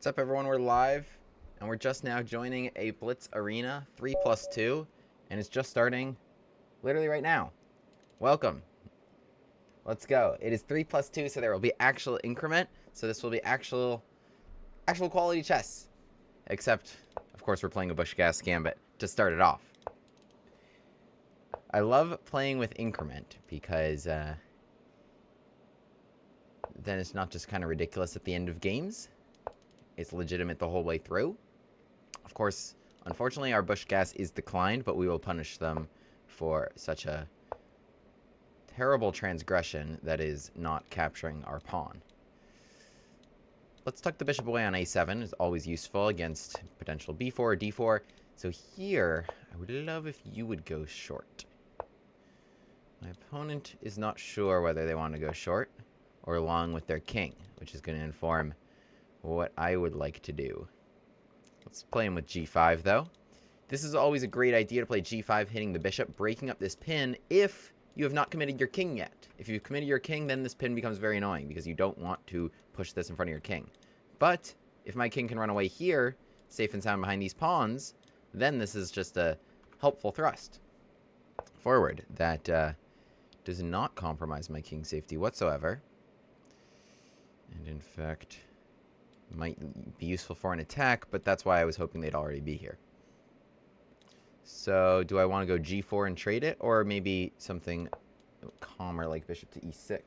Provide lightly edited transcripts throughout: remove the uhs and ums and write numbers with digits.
What's up, everyone? We're live, and we're just now joining a Blitz Arena 3+2, and it's just starting literally right now. Welcome. Let's go. It is 3+2, so there will be actual increment, so this will be actual quality chess. Except, of course, we're playing a Busch Gambit to start it off. I love playing with increment, because then it's not just kind of ridiculous at the end of games. It's legitimate the whole way through. Of course, unfortunately, our Busch gas is declined, but we will punish them for such a terrible transgression that is not capturing our pawn. Let's tuck the bishop away on a7. Is always useful against potential b4 or d4. So here, I would love if you would go short. My opponent is not sure whether they want to go short or long with their king, which is going to inform what I would like to do. Let's play him with g5, though. This is always a great idea to play g5, hitting the bishop, breaking up this pin if you have not committed your king yet. If you've committed your king, then this pin becomes very annoying because you don't want to push this in front of your king. But if my king can run away here, safe and sound behind these pawns, then this is just a helpful thrust forward that does not compromise my king's safety whatsoever. And in fact, might be useful for an attack, but that's why I was hoping they'd already be here. So, do I want to go g4 and trade it, or maybe something calmer like bishop to e6?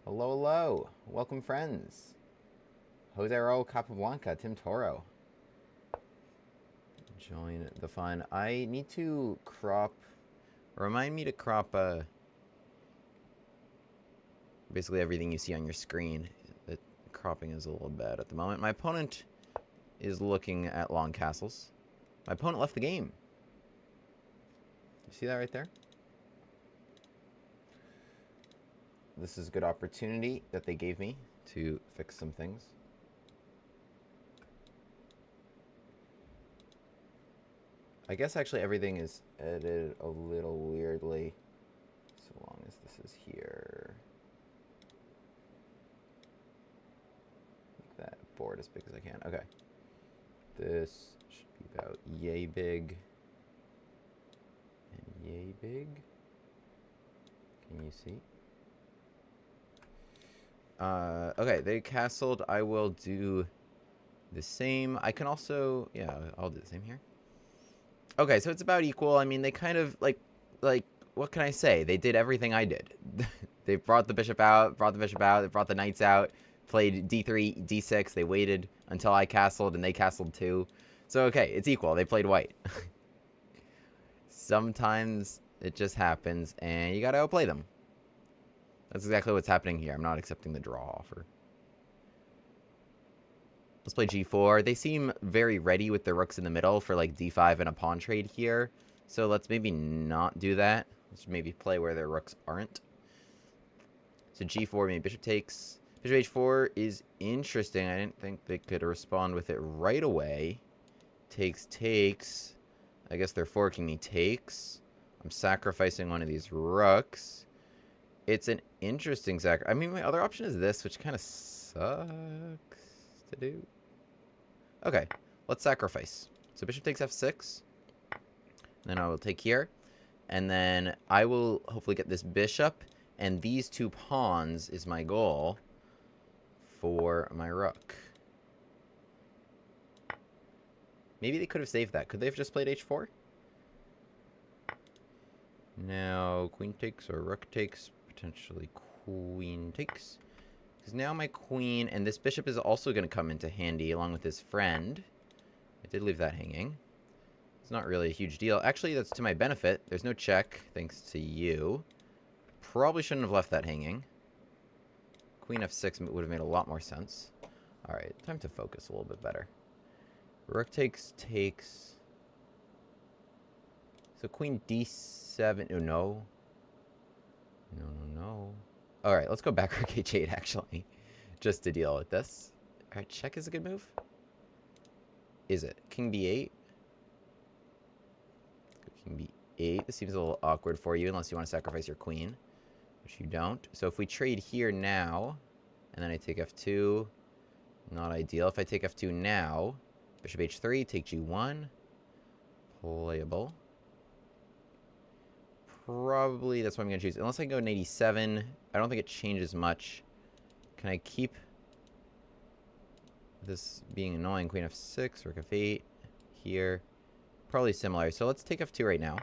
Hello, hello. Welcome, friends. Jose Raul Capablanca, Tim Toro. Join the fun. I need to crop... Remind me to crop basically everything you see on your screen. Cropping is a little bad at the moment. My opponent is looking at long castles. My opponent left the game. You see that right there? This is a good opportunity that they gave me to fix some things. I guess actually everything is edited a little weirdly, so long as this is here. That board as big as I can. Okay. This should be about yay big. And yay big. Can you see? Okay, they castled. I will do the same. I can also... Yeah, I'll do the same here. Okay, so it's about equal. I mean, they kind of, like, what can I say? They did everything I did. They brought the bishop out, they brought the knights out. Played d3, d6, they waited until I castled, and they castled too. So, okay, it's equal. They played white. Sometimes it just happens, and you gotta outplay them. That's exactly what's happening here. I'm not accepting the draw offer. Let's play g4. They seem very ready with their rooks in the middle for, like, d5 and a pawn trade here. So let's maybe not do that. Let's maybe play where their rooks aren't. So g4, maybe bishop takes... Bishop h4 is interesting. I didn't think they could respond with it right away. Takes. I guess they're forking me takes. I'm sacrificing one of these rooks. It's an interesting I mean, my other option is this, which kind of sucks to do. Okay, let's sacrifice. So bishop takes f6. Then I will take here. And then I will hopefully get this bishop. And these two pawns is my goal for my rook. Maybe they could have saved that. Could they have just played h4? Now, queen takes or rook takes. Potentially queen takes. Because now my queen and this bishop is also going to come into handy along with his friend. I did leave that hanging. It's not really a huge deal. Actually, that's to my benefit. There's no check, thanks to you. Probably shouldn't have left that hanging. Queen f6 would have made a lot more sense. Alright, time to focus a little bit better. Rook takes. So queen d7. Oh, no. No. Alright, let's go back rook h8, actually. Just to deal with this. Alright, check is a good move. Is it? King b8. King b8. This seems a little awkward for you, unless you want to sacrifice your queen. Which you don't. So if we trade here now, and then I take f2, Not ideal. If I take f2 now, bishop h3, take g1. Playable. Probably that's what I'm going to choose. Unless I go to 87, I don't think it changes much. Can I keep this being annoying? Queen f6, rook f8 here. Probably similar. So let's take f2 right now.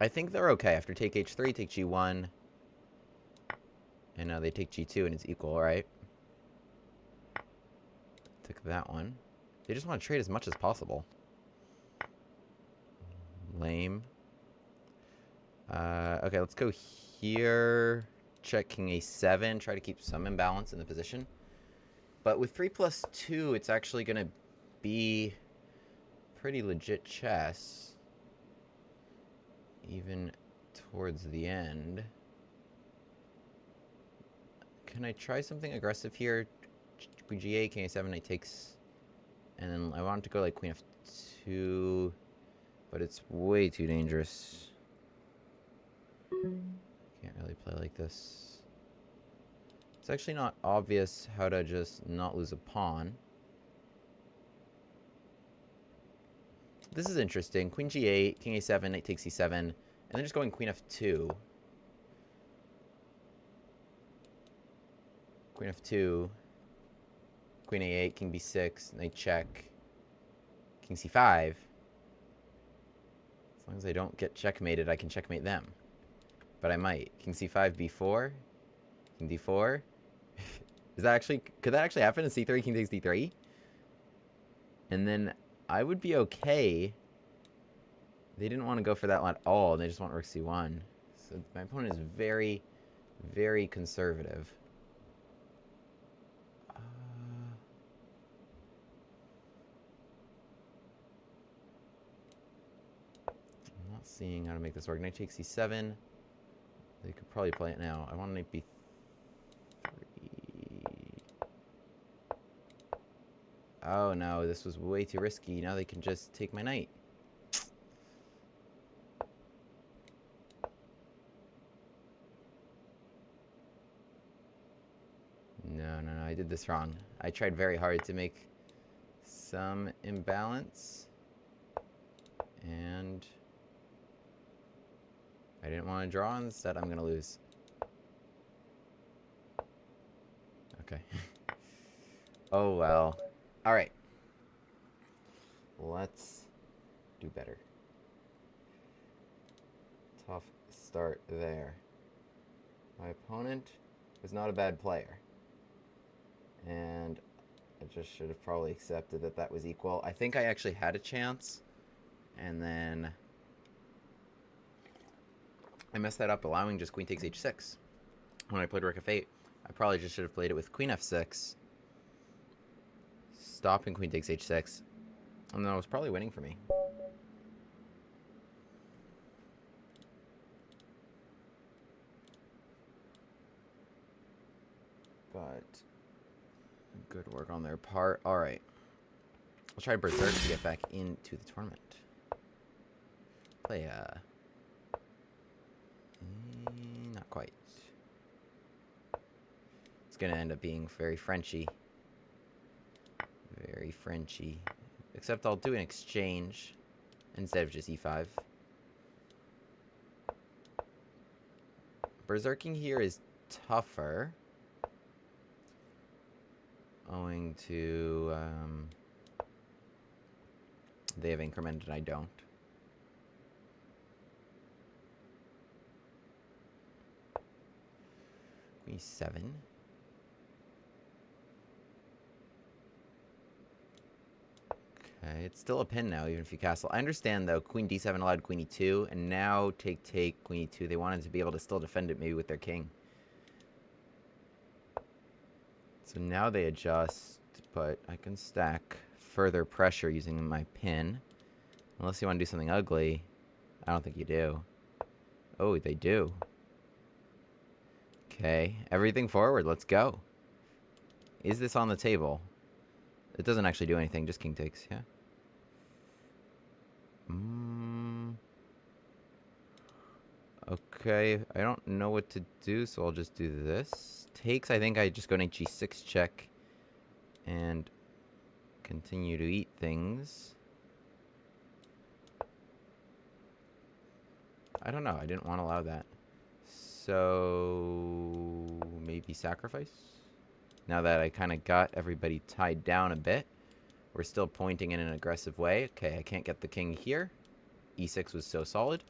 I think they're okay. After take h3, take g1. And now they take g2 and it's equal, right? Took that one. They just want to trade as much as possible. Lame. Okay, let's go here. Check king a7. Try to keep some imbalance in the position. But with 3+2, it's actually going to be pretty legit chess. Even towards the end. Can I try something aggressive here? Queen g8, king a7, knight takes... And then I want to go like queen f2... But it's way too dangerous. Can't really play like this. It's actually not obvious how to just not lose a pawn. This is interesting. Queen g8, king a7, knight takes c7, and then just going queen f2. Queen f2, queen a8, king b6, knight check, king c5. As long as I don't get checkmated, I can checkmate them. But I might. King c5, b4, king d4. Is that actually, could that actually happen in c3, king takes d3? And then I would be okay. They didn't want to go for that at all. They just want rook c1. So my opponent is very, very conservative. I'm not seeing how to make this work. Knight takes c7. They could probably play it now. I want knight b3. Oh no, this was way too risky. Now they can just take my knight. No, I did this wrong. I tried very hard to make some imbalance. And I didn't want to draw. Instead, I'm going to lose. Okay. Oh, well. All right. Let's do better. Tough start there. My opponent was not a bad player. And I just should have probably accepted that that was equal. I think I actually had a chance. And then I messed that up, allowing just queen takes h6. When I played rook f8, I probably just should have played it with queen f6. Stopping queen takes h6. And then it was probably winning for me. But good work on their part. All right. I'll try Berserk to get back into the tournament. Play not quite. It's gonna end up being very Frenchy. Very Frenchy. Except I'll do an exchange instead of just e5. Berserking here is tougher. Owing to they have increment and I don't. Queen 7. Okay, it's still a pin now, even if you castle. I understand though, queen d7 allowed queen e2, and now take queen e2. They wanted to be able to still defend it maybe with their king. So now they adjust, but I can stack further pressure using my pin. Unless you want to do something ugly. I don't think you do. Oh, they do. Okay, everything forward. Let's go. Is this on the table? It doesn't actually do anything, just king takes, yeah? Okay, I don't know what to do, so I'll just do this. Takes, I think I just go knight g6 check and continue to eat things. I don't know, I didn't want to allow that. So maybe sacrifice? Now that I kind of got everybody tied down a bit. We're still pointing in an aggressive way. Okay, I can't get the king here. E6 was so solid.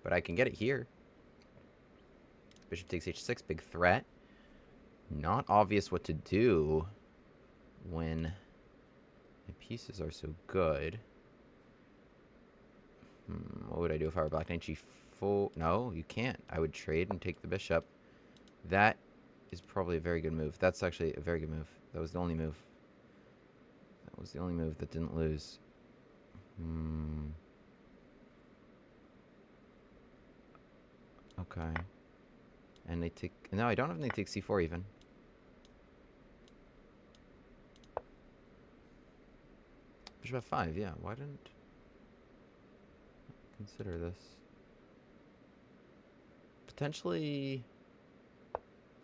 But I can get it here. Bishop takes h6, big threat. Not obvious what to do when the pieces are so good. What would I do if I were black? Knight g4? No, you can't. I would trade and take the bishop. That is probably a very good move. That's actually a very good move. That was the only move. That was the only move that didn't lose. Okay. And they take... No, I don't have they take c4 even. Bishop f5, yeah. Why didn't... consider this? Potentially...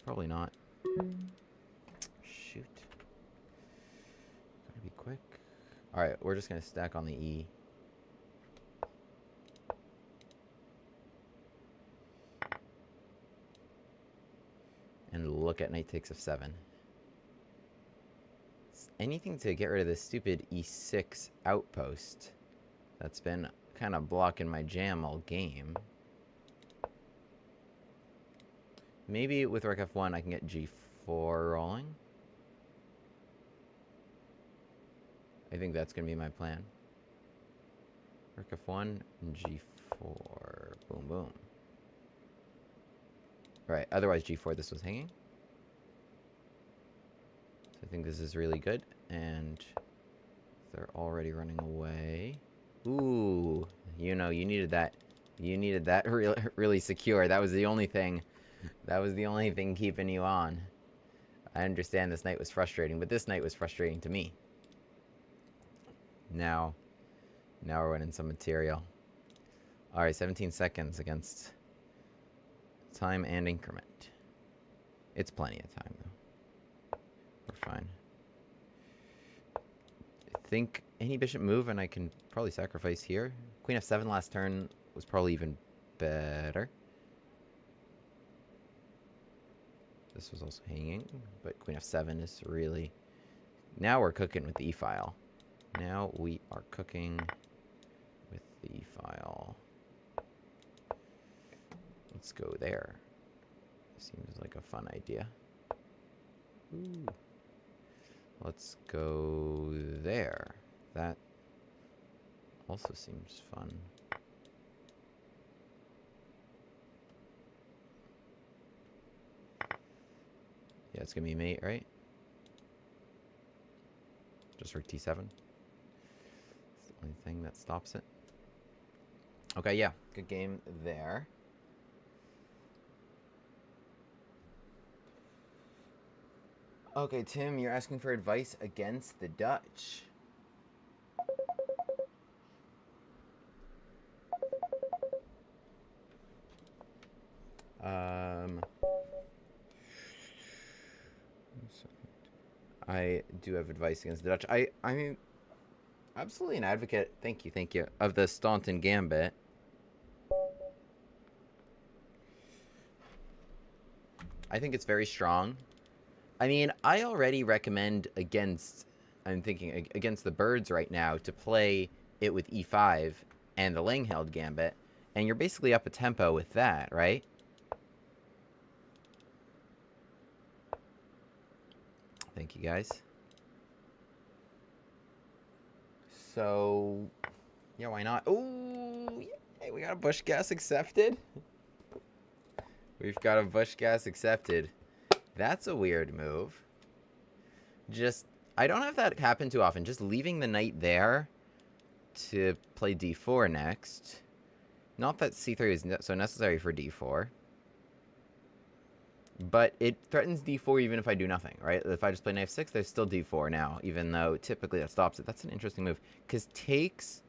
Probably not. Shoot. Gotta be quick. Alright, we're just gonna stack on the E. And look at knight takes f7. Anything to get rid of this stupid e6 outpost that's been kind of blocking my jam all game. Maybe with rook f1 I can get g4 rolling. I think that's going to be my plan. Rook f1 and g4. Boom, boom. Right, otherwise g4 this was hanging. So I think this is really good. And they're already running away. Ooh, you know, you needed that. You needed that really secure. That was the only thing. That was the only thing keeping you on. I understand this knight was frustrating, but this knight was frustrating to me. Now we're winning some material. Alright, 17 seconds against time and increment. It's plenty of time, though. We're fine. I think any bishop move, and I can probably sacrifice here. Queen f7 last turn was probably even better. This was also hanging, but queen f7 is really... Now we're cooking with the e-file. Now we are cooking with the e-file. Let's go there. Seems like a fun idea. Ooh. Let's go there. That also seems fun. Yeah, it's gonna be mate, right? Just rook t7. It's the only thing that stops it. Okay, yeah, good game there. Okay, Tim, you're asking for advice against the Dutch. I do have advice against the Dutch. I'm absolutely an advocate, thank you, of the Staunton Gambit. I think it's very strong. I mean, I already recommend against, I'm thinking against the birds right now, to play it with e5 and the Langheld Gambit, and you're basically up a tempo with that, right? Thank you, guys. So, yeah, why not? Ooh, yeah, we got a Busch gas accepted. We've got a Busch gas accepted. That's a weird move. Just, I don't have that happen too often. Just leaving the knight there to play d4 next. Not that c3 is so necessary for d4. But it threatens d4 even if I do nothing, right? If I just play knight f6, there's still d4 now, even though typically that stops it. That's an interesting move. Because takes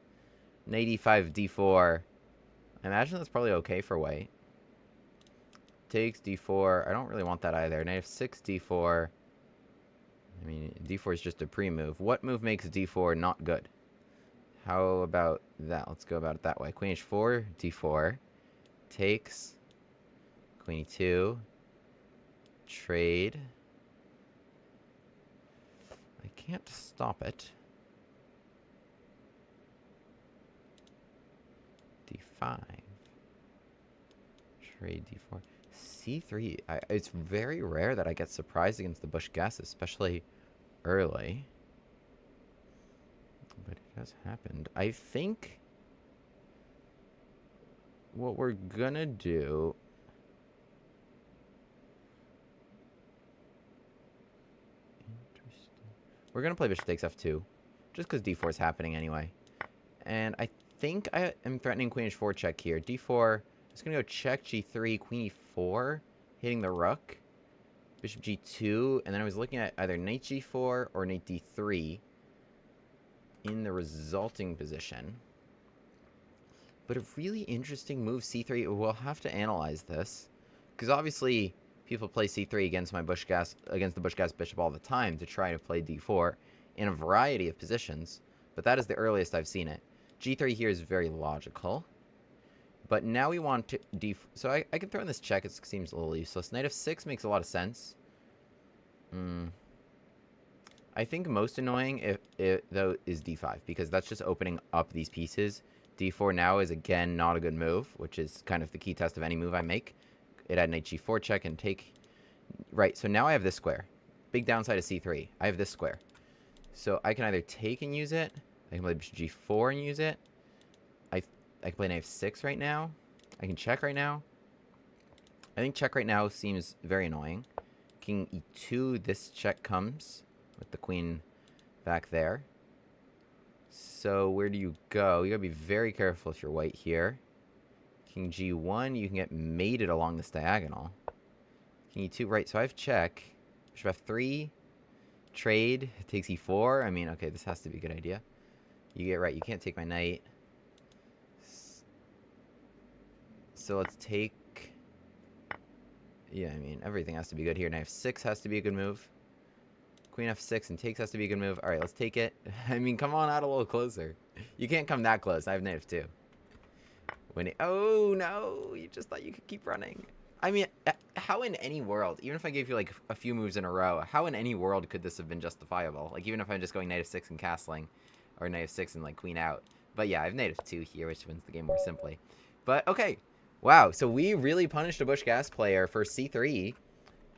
knight e5, d4. I imagine that's probably okay for white. takes d4. I don't really want that either. Knight f6, d4. I mean, d4 is just a pre-move. What move makes d4 not good? How about that? Let's go about it that way. Queen h4, d4. Takes. Queen e2. Trade. I can't stop it. d5. Trade d4. c3. It's very rare that I get surprised against the Busch guess, especially early. But it has happened. I think what we're gonna do... We're gonna play bishop takes f2, just because d4 is happening anyway. And I think I am threatening queen h4 check here. d4, it's gonna go check g3, queen e4, hitting the rook, bishop g2, and then I was looking at either knight g4 or knight d3 in the resulting position. But a really interesting move, c3. We'll have to analyze this, because obviously people play c3 against the Busch gas bishop all the time to try to play d4 in a variety of positions, but that is the earliest I've seen it. g3 here is very logical, but now we want to so I can throw in this check. It seems a little useless. Knight f6 makes a lot of sense. I think most annoying though is d5, because that's just opening up these pieces. d4 now is again not a good move, which is kind of the key test of any move I make. It had knight g4 check and take. Right, so now I have this square. Big downside of c3. I have this square. So I can either take and use it. I can play bishop g4 and use it. I can play knight f6 right now. I can check right now. I think check right now seems very annoying. King e2, this check comes with the queen back there. So where do you go? You gotta be very careful if you're white here. King g1, you can get mated along this diagonal. King e2, right, so I have check. Bishop f3, trade, takes e4. I mean, okay, this has to be a good idea. You get right, you can't take my knight. So let's take... Yeah, I mean, everything has to be good here. Knight f6 has to be a good move. Queen f6 and takes has to be a good move. Alright, let's take it. I mean, come on out a little closer. You can't come that close. I have knight f2. Oh, no! You just thought you could keep running. I mean, how in any world, even if I gave you, like, a few moves in a row, how in any world could this have been justifiable? Like, even if I'm just going knight f6 and castling, or knight f6 and, like, queen out. But yeah, I have knight f2 here, which wins the game more simply. But, okay. Wow, so we really punished a Busch gas player for c3,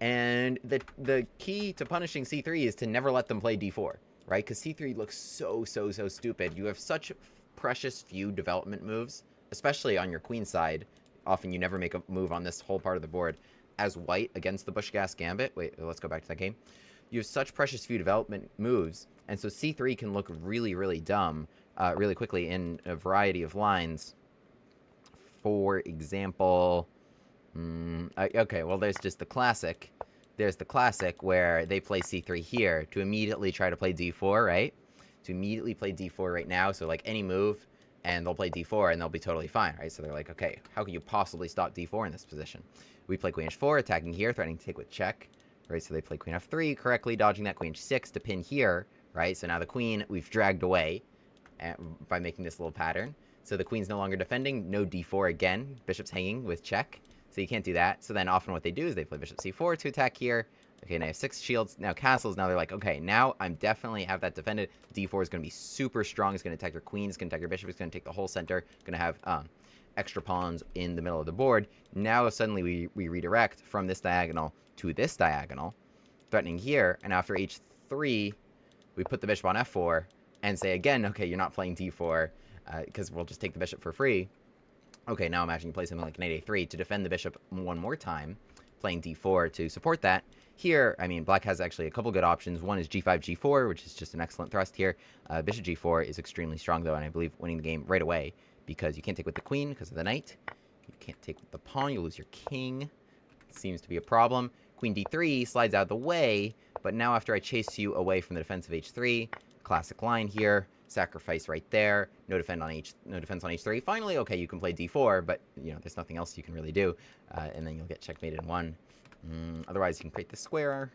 and the key to punishing c3 is to never let them play d4, right? Because c3 looks so stupid. You have such precious few development moves, especially on your queen side. Often you never make a move on this whole part of the board. As white against the Busch gas gambit, wait, let's go back to that game. You have such precious few development moves, and so c3 can look really dumb really quickly in a variety of lines. For example, okay, well, there's just the classic. There's the classic where they play c3 here to immediately try to play d4, right? To immediately play d4 right now, so like any move, and they'll play d4 and they'll be totally fine, right? So they're like, okay, how can you possibly stop d4 in this position? We play queen h4, attacking here, threatening to take with check, right? So they play queen f3, correctly dodging that queen h6 to pin here, right? So now the queen we've dragged away by making this little pattern. So the queen's no longer defending, no d4 again, bishop's hanging with check, so you can't do that. So then often what they do is they play bishop c4 to attack here. Okay, now I have 6 shields, now castles, now they're like, okay, now I'm definitely have that defended. d4 is going to be super strong, it's going to attack your queen, it's going to attack your bishop, it's going to take the whole center, going to have extra pawns in the middle of the board. Now suddenly we redirect from this diagonal to this diagonal, threatening here, and after h3, we put the bishop on f4, and say again, okay, you're not playing d4, because we'll just take the bishop for free. Okay, now imagine you play something like knight a3 to defend the bishop one more time, playing d4 to support that. Here, I mean, black has actually a couple good options. One is g5, g4, which is just an excellent thrust here. Bishop g4 is extremely strong, though, and I believe winning the game right away, because you can't take with the queen because of the knight. You can't take with the pawn, you lose your king. It seems to be a problem. Queen d3 slides out of the way, but now after I chase you away from the defense of h3, classic line here, sacrifice right there. No defense on h3. Finally, okay, you can play d4, but you know there's nothing else you can really do, and then you'll get checkmated in one. Otherwise, you can create the square.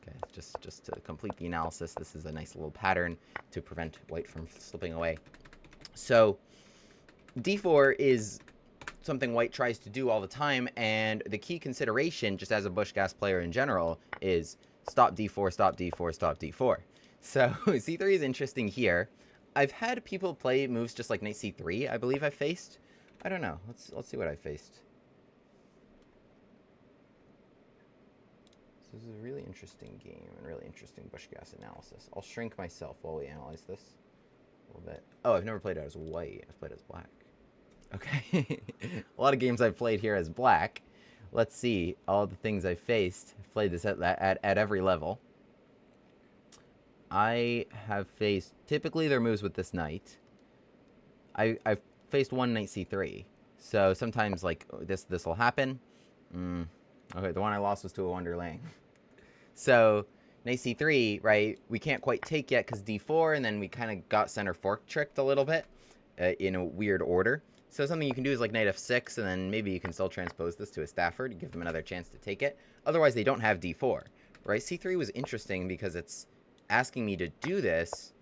Okay, just to complete the analysis, this is a nice little pattern to prevent white from slipping away. So d4 is something white tries to do all the time, and the key consideration, just as a Busch gas player in general, is stop d4, stop d4, stop d4. So c3 is interesting here. I've had people play moves just like knight c3, I believe I faced. I don't know. Let's see what I faced. This is a really interesting game and really interesting Busch gas analysis. I'll shrink myself while we analyze this a little bit. Oh, I've never played it as white. I've played it as black. Okay. A lot of games I've played here as black. Let's see all the things I faced. I've played this at every level. I have faced, typically their moves with this knight. I've faced one knight c3. So sometimes like this will happen. Okay, the one I lost was to a Wonderling. So knight c3, right, we can't quite take yet because d4, and then we kind of got center fork tricked a little bit in a weird order. So something you can do is like knight f6, and then maybe you can still transpose this to a Stafford and give them another chance to take it. Otherwise, they don't have d4, right? c3 was interesting because it's asking me to do this,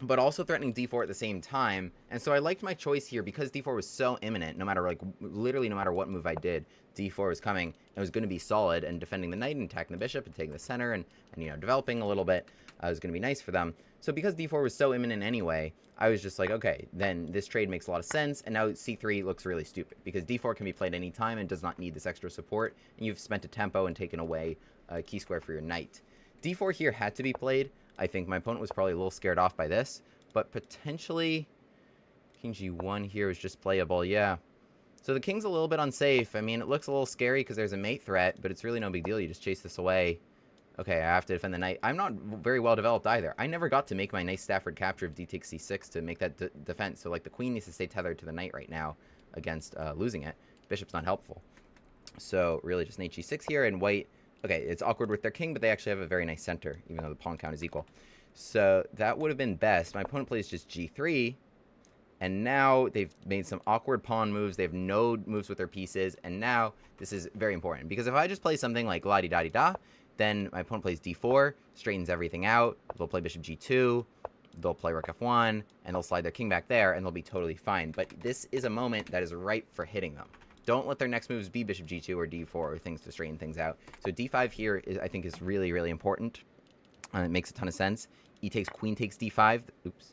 but also threatening d4 at the same time. And so I liked my choice here because d4 was so imminent. No matter, like, literally no matter what move I did, d4 was coming and was going to be solid, and defending the knight and attacking the bishop and taking the center and you know, developing a little bit was going to be nice for them. So because d4 was so imminent anyway, I was just like, okay, then this trade makes a lot of sense, and now c3 looks really stupid because d4 can be played anytime and does not need this extra support, and you've spent a tempo and taken away a key square for your knight. d4 here had to be played. I think my opponent was probably a little scared off by this, but potentially king g1 here is just playable, yeah. So the king's a little bit unsafe. I mean, it looks a little scary because there's a mate threat, but it's really no big deal. You just chase this away. Okay, I have to defend the knight. I'm not very well developed either. I never got to make my nice Stafford capture of d takes c6 to make that defense. So, like, the queen needs to stay tethered to the knight right now against losing it. Bishop's not helpful. So, really just knight g6 here, and white... Okay, it's awkward with their king, but they actually have a very nice center, even though the pawn count is equal. So, that would have been best. My opponent plays just g3, and now they've made some awkward pawn moves. They have no moves with their pieces, and now this is very important. Because if I just play something like la-di-da-di-da, then my opponent plays d4, straightens everything out. They'll play bishop g2, they'll play rook f1, and they'll slide their king back there, and they'll be totally fine. But this is a moment that is ripe for hitting them. Don't let their next moves be bishop g2 or d4 or things to straighten things out. So d5 here, I think, is really, really important. It makes a ton of sense. E takes, queen takes d5, oops,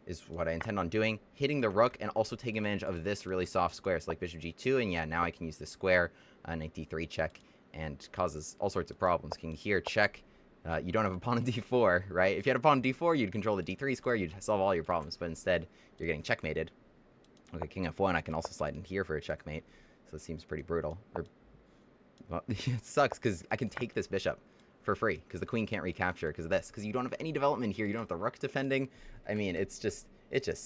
is what I intend on doing. Hitting the rook and also taking advantage of this really soft square. So like bishop g2, and yeah, now I can use this square, knight d3 check, and causes all sorts of problems. King here, check. You don't have a pawn on d4, right? If you had a pawn on d4, you'd control the d3 square, you'd solve all your problems, but instead, you're getting checkmated. Okay, king f1, I can also slide in here for a checkmate, so it seems pretty brutal. Or, well, it sucks, because I can take this bishop for free, because the queen can't recapture because of this, because you don't have any development here, you don't have the rook defending. I mean, it just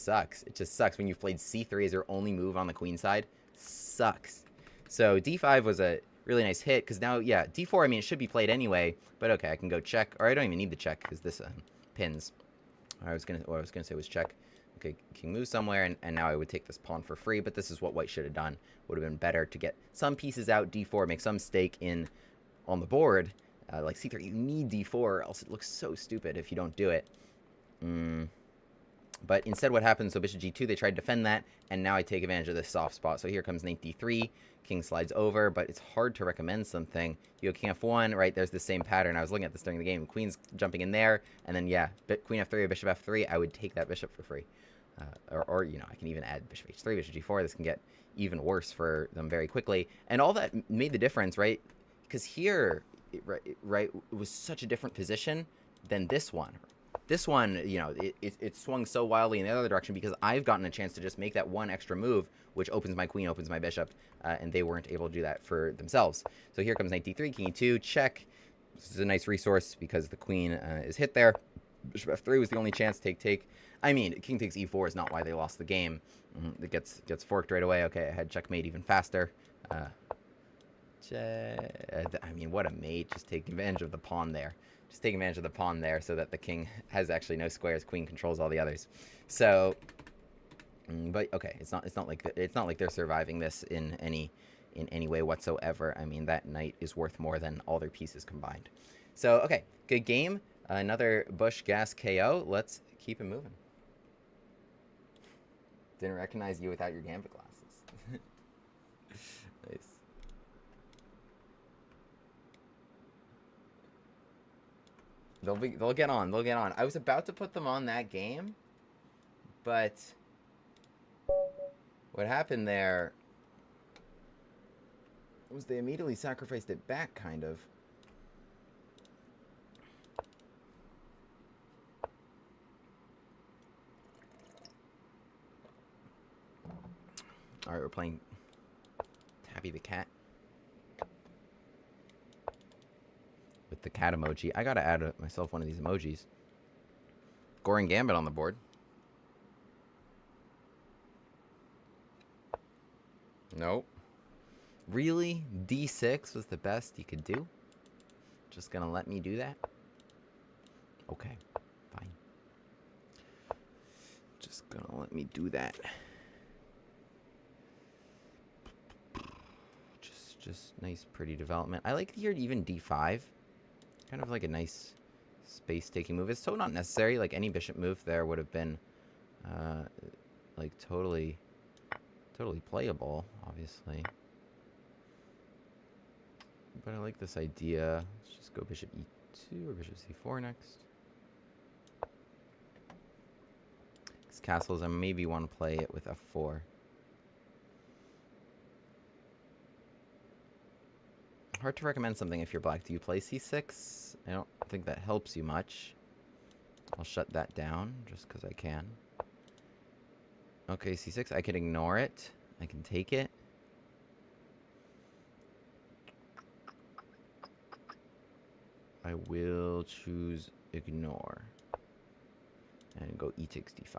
sucks. It just sucks when you've played c3 as your only move on the queen side. Sucks. So d5 was a really nice hit, because now, yeah, d4, I mean, it should be played anyway, but okay, I can go check, or I don't even need the check, because this pins. What I was gonna say was check. Okay, king moves somewhere, and now I would take this pawn for free, but this is what white should have done. Would have been better to get some pieces out, d4, make some stake in on the board. Like c3, you need d4, or else it looks so stupid if you don't do it. But instead what happens, so bishop g2, they tried to defend that, and now I take advantage of this soft spot. So here comes knight d3, king slides over, but it's hard to recommend something. You go king f1, right, there's the same pattern. I was looking at this during the game. Queen's jumping in there, and then, yeah, queen f3 or bishop f3, I would take that bishop for free. Or, you know, I can even add bishop h3, bishop g4. This can get even worse for them very quickly. And all that made the difference, right? Because here, right, it was such a different position than this one. This one, you know, it swung so wildly in the other direction because I've gotten a chance to just make that one extra move, which opens my queen, opens my bishop, and they weren't able to do that for themselves. So here comes knight d3, king e2, check. This is a nice resource because the queen is hit there. Bishop f3 was the only chance, take. I mean, king takes e4 is not why they lost the game. It gets forked right away. Okay, I had checkmate even faster. I mean, what a mate. Just take advantage of the pawn there. Just take advantage of the pawn there so that the king has actually no squares. Queen controls all the others. So, but okay, it's not like they're surviving this in any way whatsoever. I mean, that knight is worth more than all their pieces combined. So, okay, good game. Another Busch gas KO. Let's keep it moving. Didn't recognize you without your Gambit glasses. Nice. They'll get on. They'll get on. I was about to put them on that game, but what happened there was they immediately sacrificed it back, kind of. Alright, we're playing Tabby the Cat. With the cat emoji. I gotta add myself one of these emojis. Goring Gambit on the board. Nope. Really? D6 was the best you could do? Just gonna let me do that? Okay, fine. Just gonna let me do that. Just nice, pretty development. I like here even D5. Kind of like a nice space-taking move. It's so not necessary. Like, any bishop move there would have been, like, totally playable, obviously. But I like this idea. Let's just go bishop E2 or bishop C4 next. These castles, I maybe want to play it with F4. Hard to recommend something if you're black. Do you play C6? I don't think that helps you much. I'll shut that down just because I can. Okay, C6. I can ignore it. I can take it. I will choose ignore. And go E takes D5.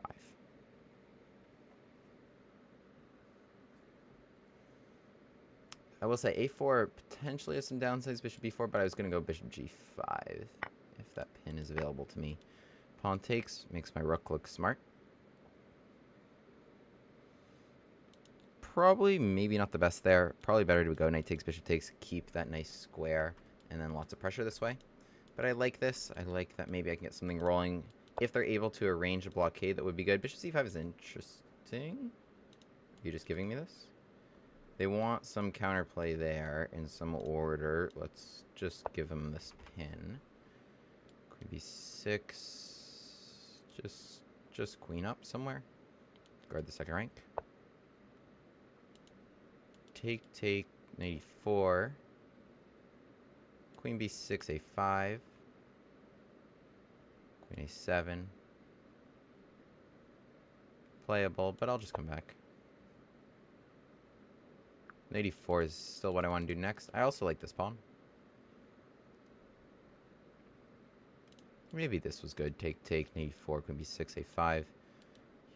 I will say A4 potentially has some downsides, bishop B4, but I was going to go bishop G5 if that pin is available to me. Pawn takes, makes my rook look smart. Probably, maybe not the best there. Probably better to go knight takes, bishop takes, keep that nice square, and then lots of pressure this way. But I like this. I like that maybe I can get something rolling. If they're able to arrange a blockade, that would be good. Bishop C5 is interesting. Are you just giving me this? They want some counterplay there in some order. Let's just give them this pin. Queen B6. Just queen up somewhere. Guard the second rank. Take, knight E4. Queen B6, A5. Queen A7. Playable, but I'll just come back. Knight E4 is still what I want to do next. I also like this pawn. Maybe this was good. Take, knight E4, queen B6, A5.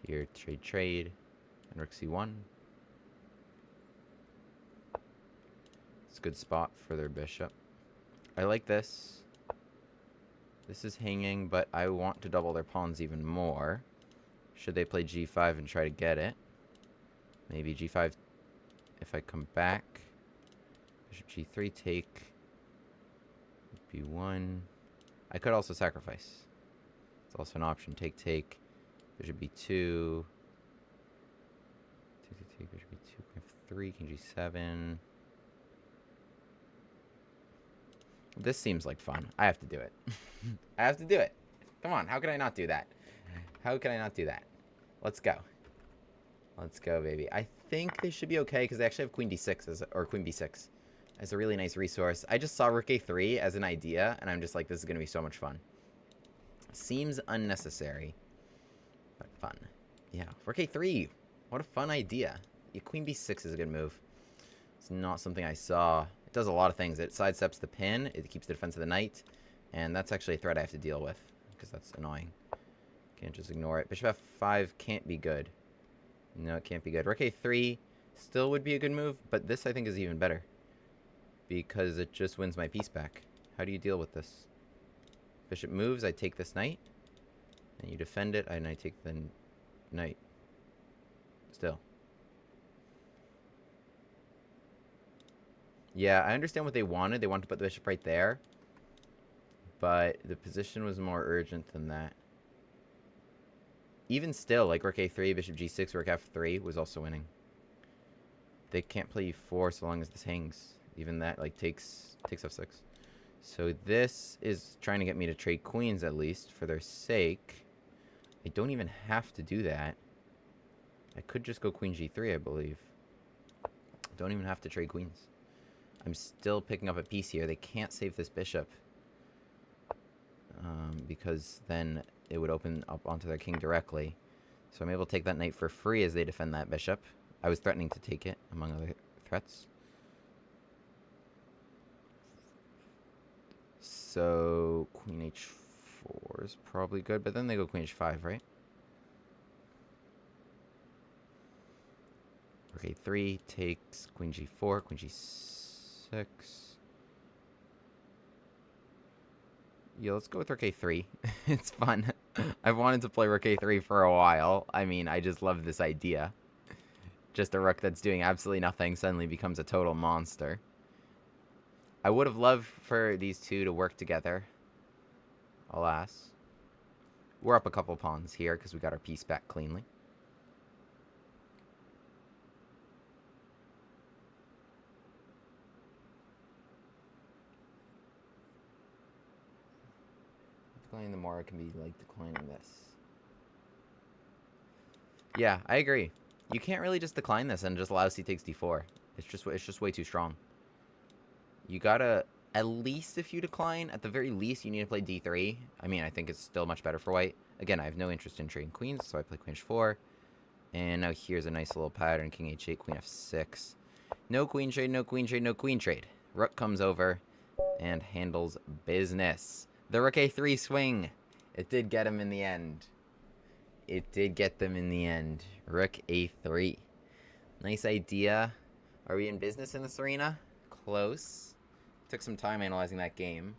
Here, trade, and rook C1. It's a good spot for their bishop. I like this. This is hanging, but I want to double their pawns even more. Should they play G5 and try to get it? Maybe G5. If I come back, bishop G3, take, B1. I could also sacrifice. It's also an option. Take, bishop B2. Take, bishop B2, F3, king G7. This seems like fun. I have to do it. I have to do it. Come on, how can I not do that? How can I not do that? Let's go. Let's go, baby. I think they should be okay because they actually have queen D6 or queen B6 as a really nice resource. I just saw rook A3 as an idea, and I'm just like, this is going to be so much fun. Seems unnecessary, but fun. Yeah, rook A3. What a fun idea. Yeah, queen B6 is a good move. It's not something I saw. It does a lot of things. It sidesteps the pin. It keeps the defense of the knight, and that's actually a threat I have to deal with because that's annoying. Can't just ignore it. Bishop F5 can't be good. No, it can't be good. Rook A3 still would be a good move, but this I think is even better. because it just wins my piece back. How do you deal with this? Bishop moves, I take this knight. And you defend it, and I take the knight. Still. Yeah, I understand what they wanted. They wanted to put the bishop right there. But the position was more urgent than that. Even still, like rook a3, bishop g6, rook f3 was also winning. They can't play e4 so long as this hangs. Even that, like, takes f6. So this is trying to get me to trade queens, at least, for their sake. I don't even have to do that. I could just go queen g3, I believe. Don't even have to trade queens. I'm still picking up a piece here. They can't save this bishop. Because then it would open up onto their king directly. So I'm able to take that knight for free as they defend that bishop. I was threatening to take it, among other threats. So queen h4 is probably good, but then they go queen h5, right? Rook a3 takes queen g4, queen g6. Yeah, let's go with rook a3. It's fun. I've wanted to play rook a3 for a while. I mean, I just love this idea. Just a rook that's doing absolutely nothing suddenly becomes a total monster. I would have loved for these two to work together. Alas. We're up a couple pawns here because we got our piece back cleanly. Declining the more it can be like declining this. Yeah, I agree. You can't really just decline this and just allow c takes d4. It's just way too strong. You gotta, at least if you decline, at the very least you need to play d3. I mean, I think it's still much better for white. Again, I have no interest in trading queens, so I play queen h4. And now here's a nice little pattern, king h8, queen f6. No queen trade, no queen trade, no queen trade. Rook comes over and handles business. The rook a3 swing. It did get him in the end. It did get them in the end. Rook a3. Nice idea. Are we in business in this arena? Close. Took some time analyzing that game.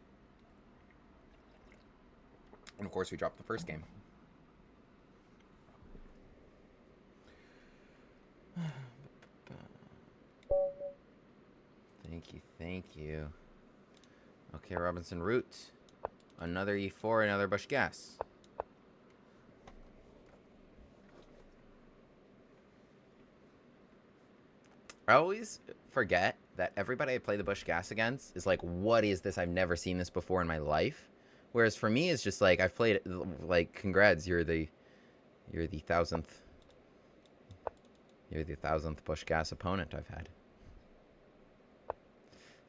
And of course we dropped the first game. Thank you, thank you. Okay, Robinson root. Another e4, another Busch gas. I always forget that everybody I play the Busch gas against is like, what is this? I've never seen this before in my life. Whereas for me, it's just like, I've played it, like, congrats, you're the 1000th. You're the 1000th Busch gas opponent I've had.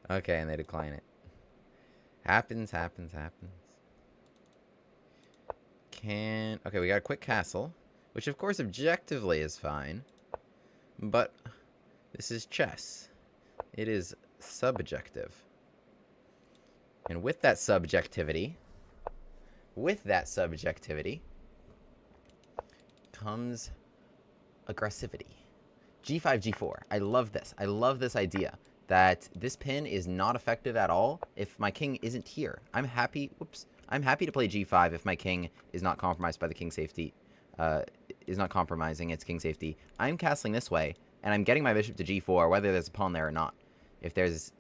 Okay, and they decline it. Happens, happens, happens. Okay, we got a quick castle, which of course objectively is fine, but this is chess. It is subjective. And with that subjectivity comes aggressivity. G5, G4. I love this. I love this idea that this pin is not effective at all if my king isn't here. I'm happy to play G5 if my king is not compromised by the king safety, is not compromising its king safety. I'm castling this way, and I'm getting my bishop to G4, whether there's a pawn there or not. If there's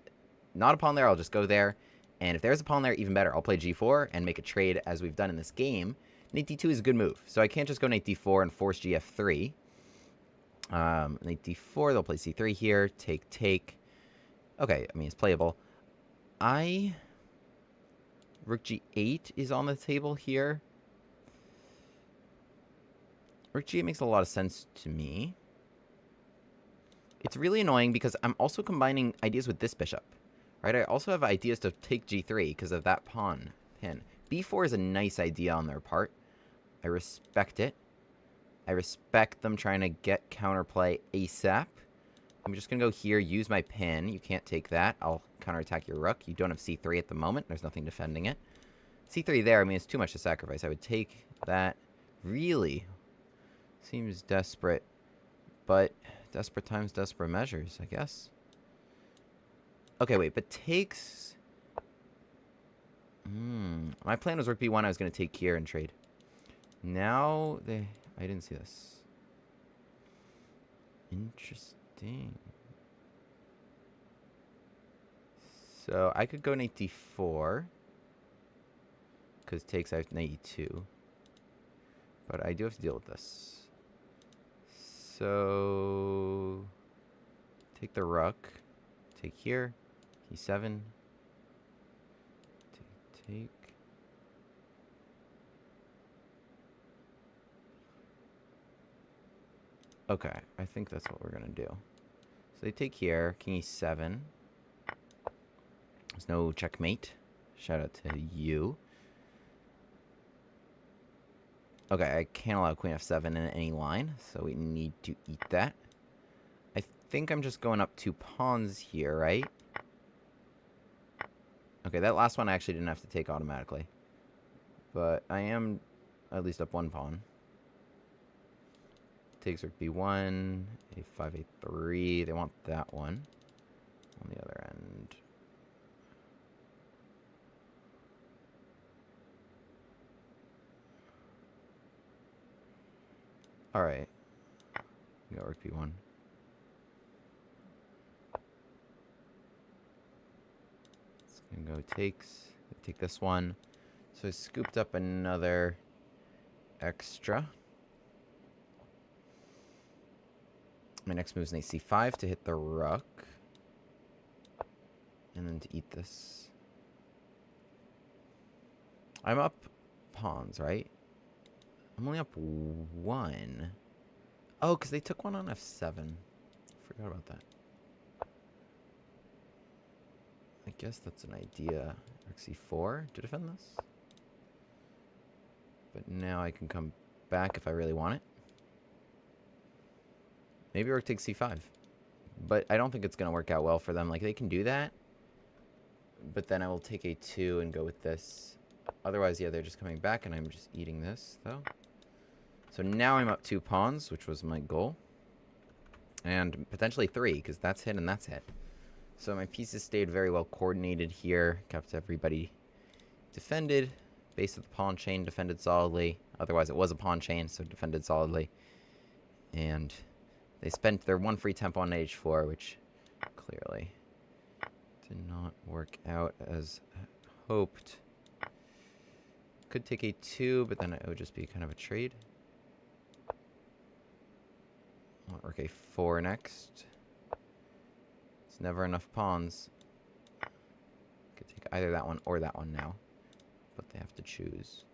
not a pawn there, I'll just go there. And if there's a pawn there, even better. I'll play G4 and make a trade as we've done in this game. Knight D2 is a good move. So I can't just go Knight D4 and force GF3. Knight D4, they'll play C3 here. Take, take. Okay, I mean, it's playable. Rook G8 is on the table here. Rook G8 makes a lot of sense to me. It's really annoying because I'm also combining ideas with this bishop. Right? I also have ideas to take G3 because of that pawn pin. B4 is a nice idea on their part. I respect it. I respect them trying to get counterplay ASAP. I'm just going to go here, use my pin. You can't take that. I'll counterattack your rook. You don't have C3 at the moment. There's nothing defending it. C3 there, I mean, it's too much to sacrifice. I would take that. Really? Seems desperate. But desperate times, desperate measures, I guess. Okay, wait, but takes... My plan was rook b1. I was going to take here and trade. Now they... I didn't see this. Interesting. So I could go knight d4. Because takes, I have knight e2. But I do have to deal with this. So... Take the rook. Take here. e7. Take. Okay, I think that's what we're going to do. So they take here. King e7. There's no checkmate. Shout out to you. Okay, I can't allow queen f7 in any line, so we need to eat that. I think I'm just going up 2 pawns here, right? Okay, that last one I actually didn't have to take automatically. But I am at least up 1 pawn. Takes rook b1, a5, a3. They want that one on the other end. Alright. We got rook b1. It's going to go takes. Take this one. So I scooped up another extra. My next move is knight c5 to hit the rook. And then to eat this. I'm up pawns, right? I'm only up 1. Oh, because they took one on f7. Forgot about that. I guess that's an idea. Rook c4 to defend this. But now I can come back if I really want it. Maybe rook takes c5. But I don't think it's going to work out well for them. Like, they can do that. But then I will take a2 and go with this. Otherwise, yeah, they're just coming back, and I'm just eating this, though. So now I'm up 2 pawns, which was my goal. And potentially 3, because that's hit and that's hit. So my pieces stayed very well coordinated here. Kept everybody defended. Base of the pawn chain defended solidly. Otherwise, it was a pawn chain, so defended solidly. And they spent their 1 free tempo on h4, which clearly did not work out as hoped. Could take a2, but then it would just be kind of a trade. I want rook a4 next. It's never enough pawns. Could take either that one or that one now, but they have to choose.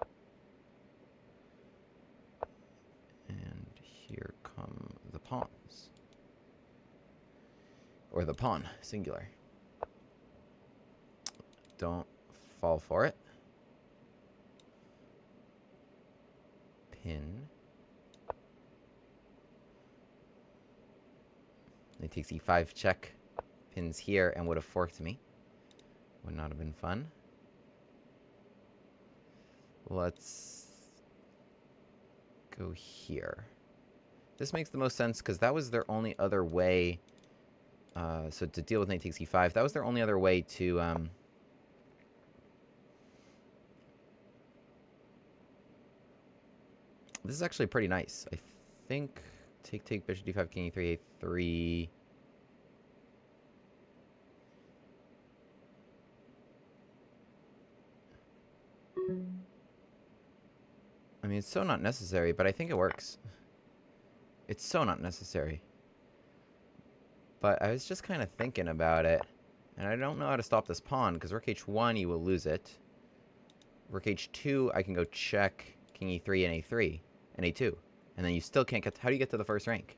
And here come the pawns. Or the pawn, singular. Don't fall for it. Pin. It takes e5 check. Pins here and would have forked me. Would not have been fun. Let's go here. This makes the most sense because that was their only other way. So to deal with knight takes e5, that was their only other way to this is actually pretty nice. I think take bishop d5 king e3 a3. I mean, it's so not necessary, but I think it works. It's so not necessary. But I was just kind of thinking about it, and I don't know how to stop this pawn, because rook h1, you will lose it. Rook h2, I can go check king e3 and a3, and a2. And then you still can't get... How do you get to the first rank?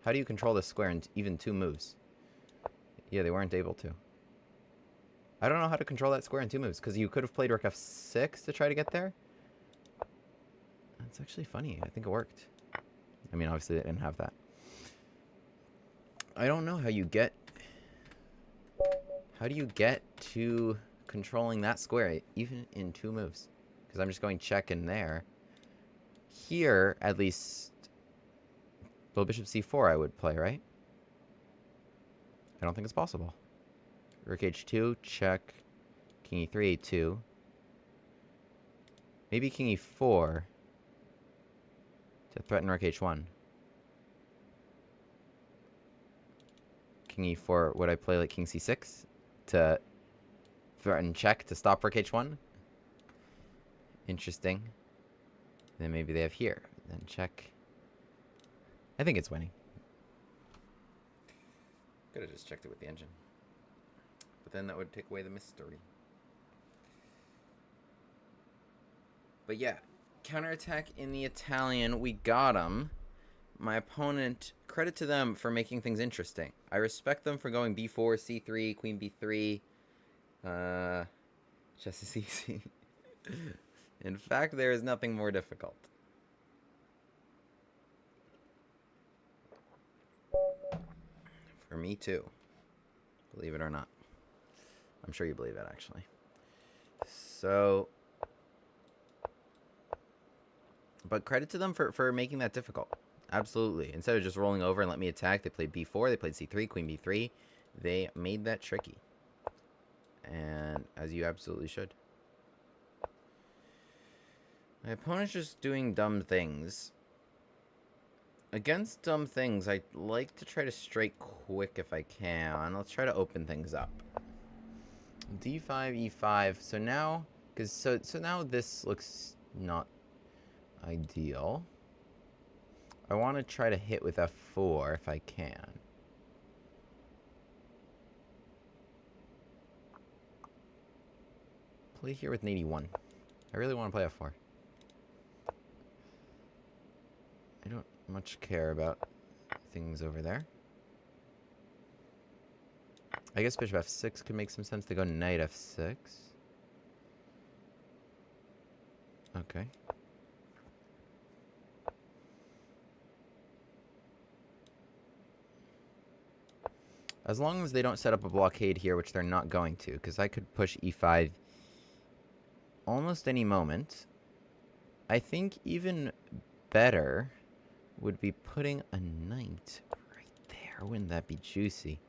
How do you control this square in even 2 moves? Yeah, they weren't able to. I don't know how to control that square in 2 moves, because you could have played rook f6 to try to get there. That's actually funny. I think it worked. I mean, obviously they didn't have that. I don't know how you get... How do you get to controlling that square, even in 2 moves? Because I'm just going check in there. Here, at least... Well, bishop c4 I would play, right? I don't think it's possible. Rook h2, check. King e3, a2. Maybe king e4 to threaten rook h1. King e4, would I play like king c6 to threaten check to stop rook h1? Interesting. Then maybe they have here. Then check. I think it's winning. Could have just checked it with the engine. But then that would take away the mystery. But yeah, counterattack in the Italian, we got him. My opponent, credit to them for making things interesting. I respect them for going b4, c3, queen b3. Just as easy. In fact, there is nothing more difficult. For me too. Believe it or not. I'm sure you believe it, actually. So... But credit to them for making that difficult. Absolutely. Instead of just rolling over and let me attack, they played b4, they played c3, queen b3. They made that tricky. And as you absolutely should. My opponent's just doing dumb things. Against dumb things, I like to try to strike quick if I can. Let's try to open things up. d5, e5. So now, so now this looks not ideal. I want to try to hit with f4 if I can. Play here with an 81. I really want to play f4. I don't much care about things over there. I guess bishop f6 could make some sense. They go knight f6. Okay. As long as they don't set up a blockade here, which they're not going to, because I could push e5 almost any moment. I think even better would be putting a knight right there. Wouldn't that be juicy?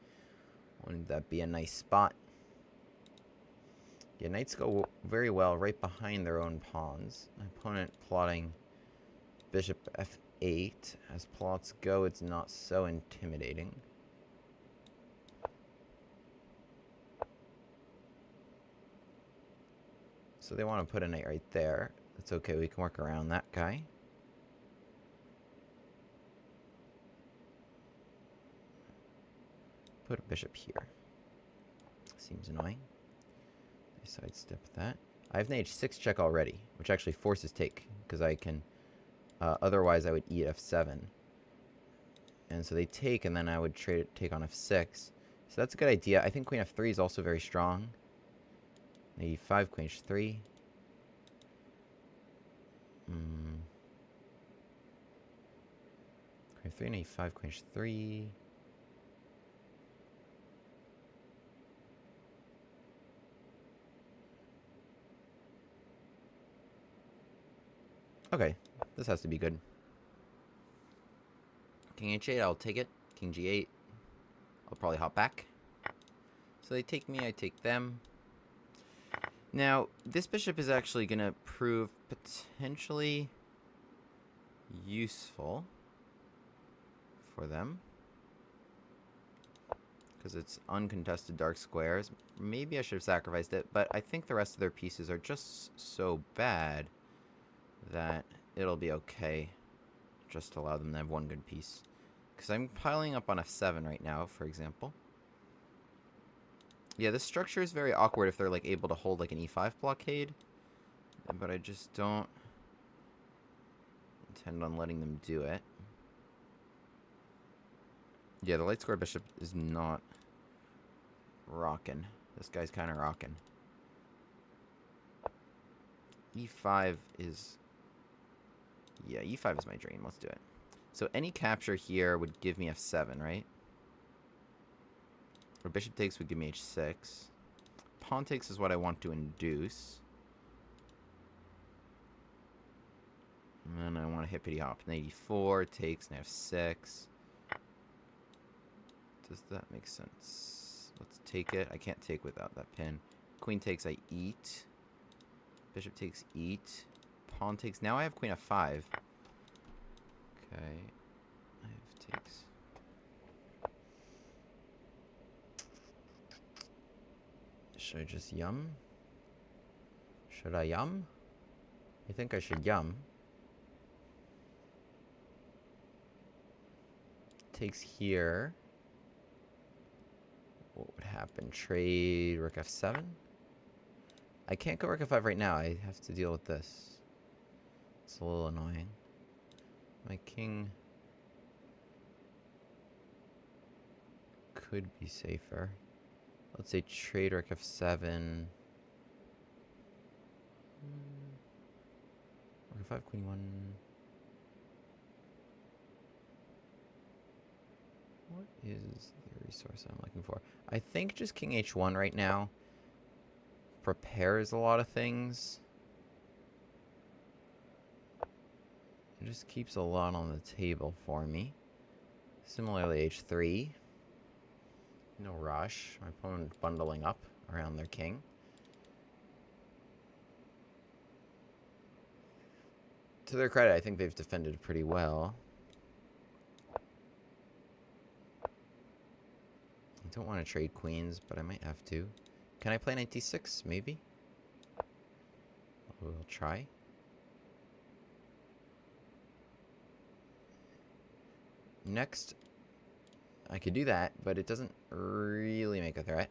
Wouldn't that be a nice spot? Yeah, knights go very well right behind their own pawns. My opponent plotting bishop f8. As plots go, it's not so intimidating. So they want to put a knight right there. That's okay, we can work around that guy. Put a bishop here. Seems annoying. I sidestep that. I have an h6 check already, which actually forces take, because I can... otherwise I would eat f7. And so they take, and then I would take on f6. So that's a good idea. I think queen f3 is also very strong. Knight e5, queen h3. Queen f3, knight e5, queen h3. Okay, this has to be good. King h8, I'll take it. King g8, I'll probably hop back. So they take me, I take them. Now, this bishop is actually going to prove potentially useful for them. Because it's uncontested dark squares. Maybe I should have sacrificed it, but I think the rest of their pieces are just so bad that it'll be okay. Just allow them to have one good piece. Because I'm piling up on f7 right now, for example. Yeah, this structure is very awkward if they're like able to hold like an e5 blockade. But I just don't intend on letting them do it. Yeah, the light square bishop is not rocking. This guy's kind of rocking. e5 is... Yeah, e5 is my dream. Let's do it. So any capture here would give me f7, right? Or bishop takes would give me h6. Pawn takes is what I want to induce. And then I want to hippity hop. Knight e4 takes, knight f6. Does that make sense? Let's take it. I can't take without that pin. Queen takes, I eat. Bishop takes, eat. Pawn takes. Now I have queen f5. Okay. I have takes. Should I just yum? Should I yum? I think I should yum. Takes here. What would happen? Trade rook f7? I can't go rook f5 right now. I have to deal with this. It's a little annoying. My king could be safer. Let's say trade rook f7. Rook f5, queen 1. What is the resource I'm looking for? I think just king h1 right now prepares a lot of things. It just keeps a lot on the table for me. Similarly, h3. No rush. My opponent bundling up around their king. To their credit, I think they've defended pretty well. I don't want to trade queens, but I might have to. Can I play knight d6? Maybe? We'll try. Next, I could do that, but it doesn't really make a threat.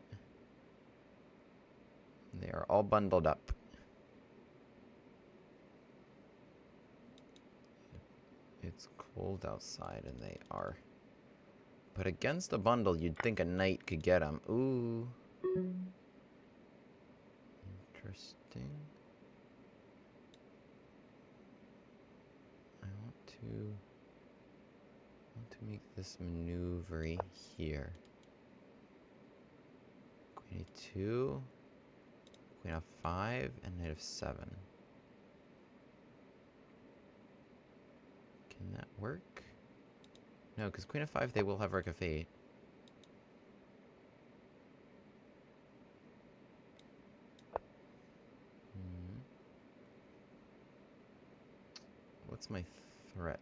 They are all bundled up. It's cold outside, and they are. But against a bundle, you'd think a knight could get them. Ooh. Interesting. I want to make this maneuver here. Queen a2, queen f5, and knight f7. Can that work? No, because queen f5, they will have rook f8. What's my threat?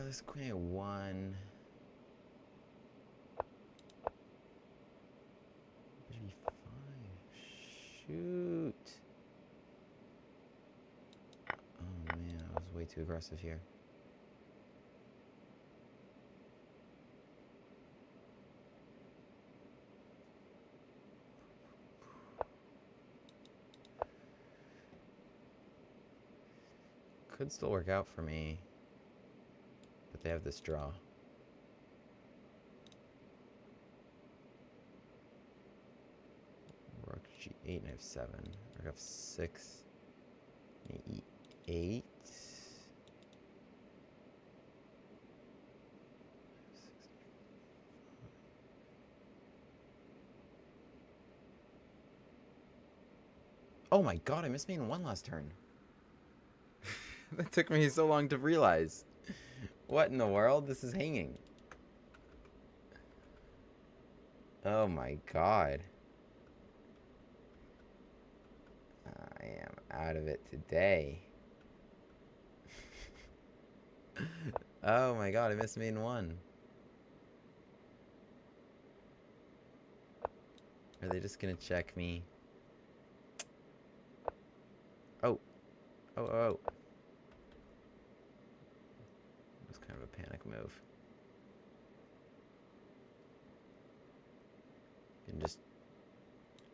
This queen a1. Bishop e5. Shoot. Oh man, I was way too aggressive here. Could still work out for me. But they have this draw. Rook g8, knight f7. Rook f6. Knight e8. Oh my god, I missed main 1 last turn. That took me so long to realize. What in the world? This is hanging. Oh my god. I am out of it today. Oh my god, I missed main 1. Are they just gonna check me? Oh. Oh, oh. It was kind of a panic move. And just...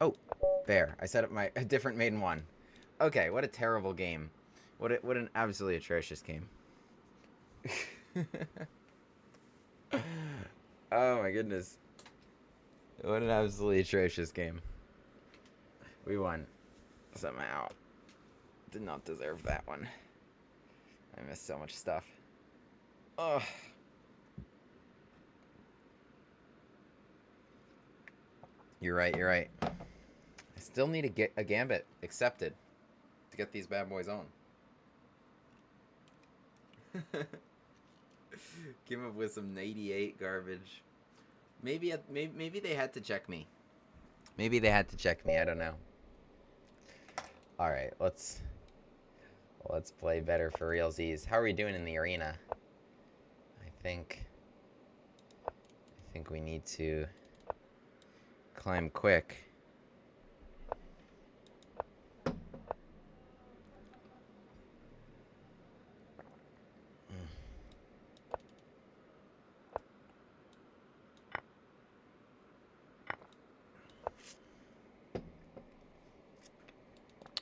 Oh, there. I set up a different maiden 1. Okay, what a terrible game. What an absolutely atrocious game. Oh my goodness. What an absolutely atrocious game. We won. Somehow. Did not deserve that one. I missed so much stuff. Ugh. You're right, you're right. I still need to get a Gambit accepted to get these bad boys on. Came up with some 98 garbage. Maybe they had to check me. Maybe they had to check me. I don't know. All right, let's play better for realsies. How are we doing in the arena? I think we need to climb quick.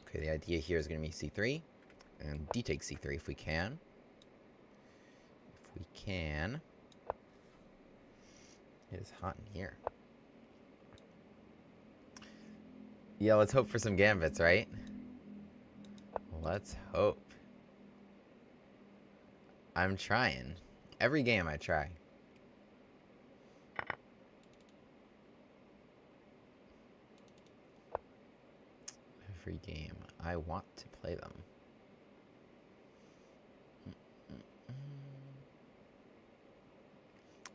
Okay, the idea here is going to be c3 and d takes c3 if we can. If we can. It is hot in here. Yeah, let's hope for some gambits, right? Let's hope. I'm trying. Every game I try. Every game I want to play them.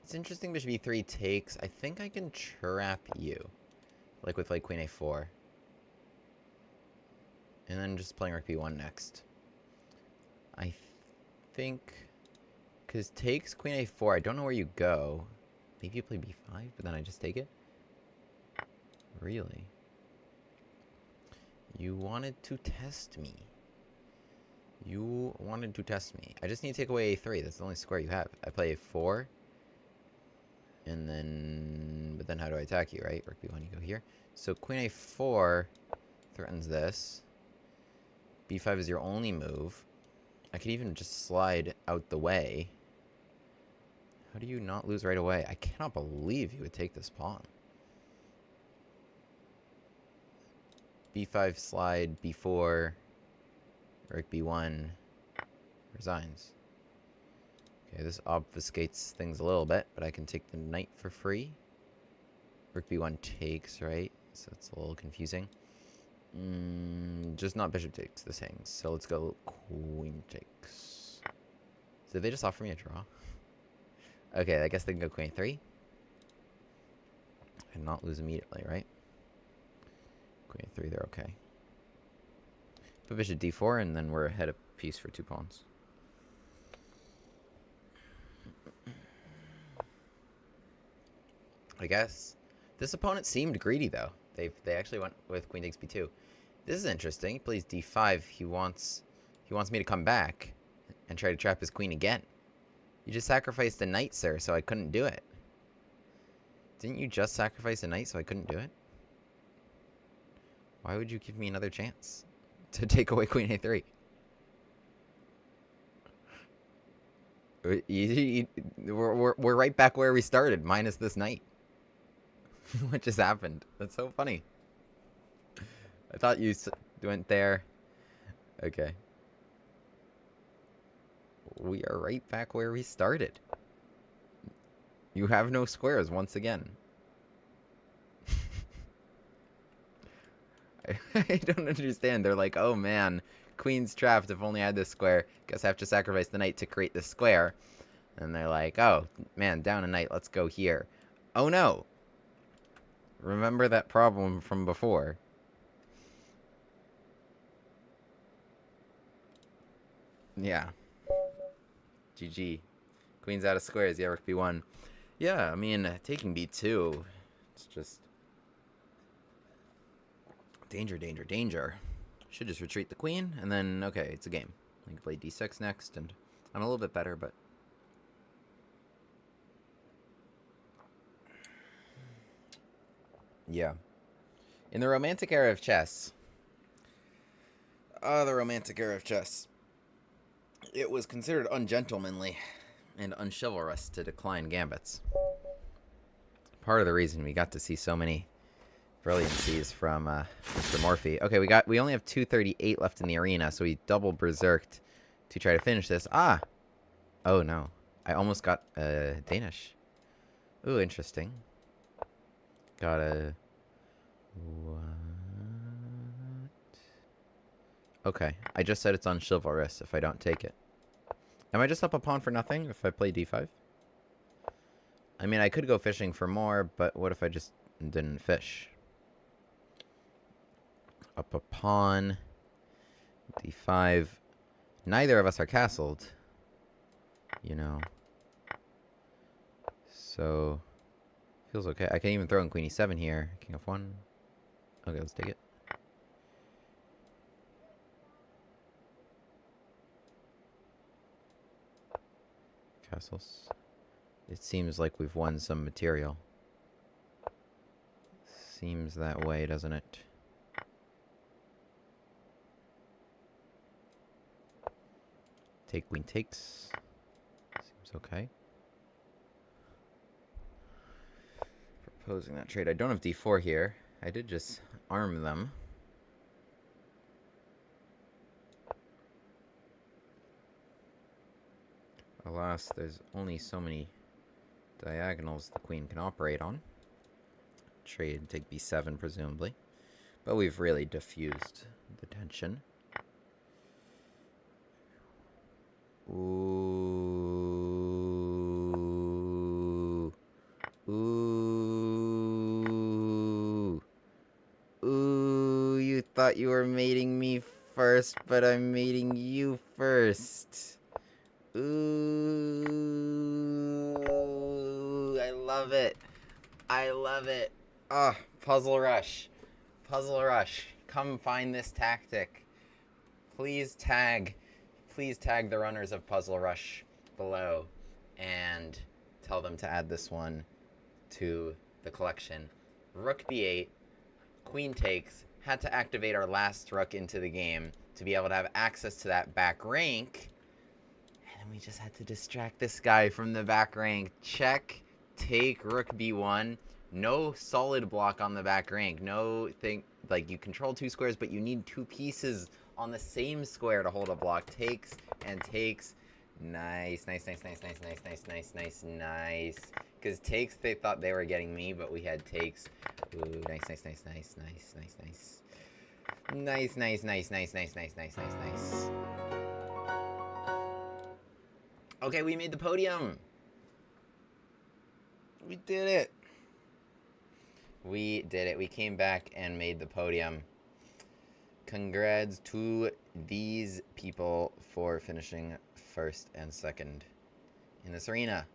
It's interesting bishop e3 takes. I think I can trap you. Like with like queen a4. And then just playing rook b1 next. I think... Because takes queen a4, I don't know where you go. Maybe you play b5, but then I just take it? Really? You wanted to test me. You wanted to test me. I just need to take away a3. That's the only square you have. I play a4. And then... But then how do I attack you, right? Rook b1, you go here. So queen a4 threatens this. b5 is your only move. I could even just slide out the way. How do you not lose right away? I cannot believe you would take this pawn. b5 slide, b4, rook b1, resigns. Okay, this obfuscates things a little bit, but I can take the knight for free. Rook b1 takes, right? So it's a little confusing. Just not bishop takes the thing. So let's go queen takes. Did they just offer me a draw? Okay, I guess they can go queen 3. And not lose immediately, right? Queen 3, they're okay. Put bishop d4, and then we're ahead a piece for 2 pawns. I guess. This opponent seemed greedy, though. They actually went with queen takes b2. This is interesting. He plays d5. He wants me to come back and try to trap his queen again. You just sacrificed a knight, sir, so I couldn't do it. Didn't you just sacrifice a knight so I couldn't do it? Why would you give me another chance to take away queen a3? We're right back where we started, minus this knight. What just happened? That's so funny. I thought you went there. Okay. We are right back where we started. You have no squares once again. I don't understand. They're like, oh man, queen's trapped. If only I had this square. Guess I have to sacrifice the knight to create this square. And they're like, oh man, down a knight. Let's go here. Oh no. Remember that problem from before. Yeah. GG. Queen's out of squares. Yeah, rook b1. Yeah, I mean, taking b2. It's just... Danger, danger, danger. Should just retreat the queen, and then, okay, it's a game. I can play d6 next, and I'm a little bit better, but... Yeah. In the romantic era of chess... the romantic era of chess. It was considered ungentlemanly and unchivalrous to decline gambits. Part of the reason we got to see so many brilliancies from Mr. Morphy. Okay, we only have 238 left in the arena, so we double berserked to try to finish this. Ah! Oh no. I almost got Danish. Ooh, interesting. Got a... What? Okay, I just said it's unchivalrous if I don't take it. Am I just up a pawn for nothing if I play d5? I mean, I could go fishing for more, but what if I just didn't fish? Up a pawn. d5. Neither of us are castled. You know. So, feels okay. I can even throw in queen e7 here. King f1. Okay, let's take it. Castles. It seems like we've won some material. Seems that way, doesn't it? Take queen takes. Seems okay. Proposing that trade. I don't have d4 here. I did just arm them. Alas, there's only so many diagonals the queen can operate on. Trade, take b7 presumably. But we've really diffused the tension. Ooh. Ooh. Ooh, you thought you were mating me first, but I'm mating you first. Ooh, I love it. I love it. Ah, Puzzle Rush. Puzzle Rush. Come find this tactic. Please tag the runners of Puzzle Rush below and tell them to add this one to the collection. Rook b8, queen takes, had to activate our last rook into the game to be able to have access to that back rank. And we just had to distract this guy from the back rank. Check, take, rook b1. No solid block on the back rank. No thing, like you control two squares, but you need two pieces on the same square to hold a block. Takes and takes. Nice, nice, nice, nice, nice, nice, nice, nice, nice, nice. Because takes, they thought they were getting me, but we had takes. Ooh, nice, nice, nice, nice, nice, nice, nice. Nice, nice, nice, nice, nice, nice, nice, nice, nice. Okay, we made the podium. We did it. We did it. We came back and made the podium. Congrats to these people for finishing first and second in this arena.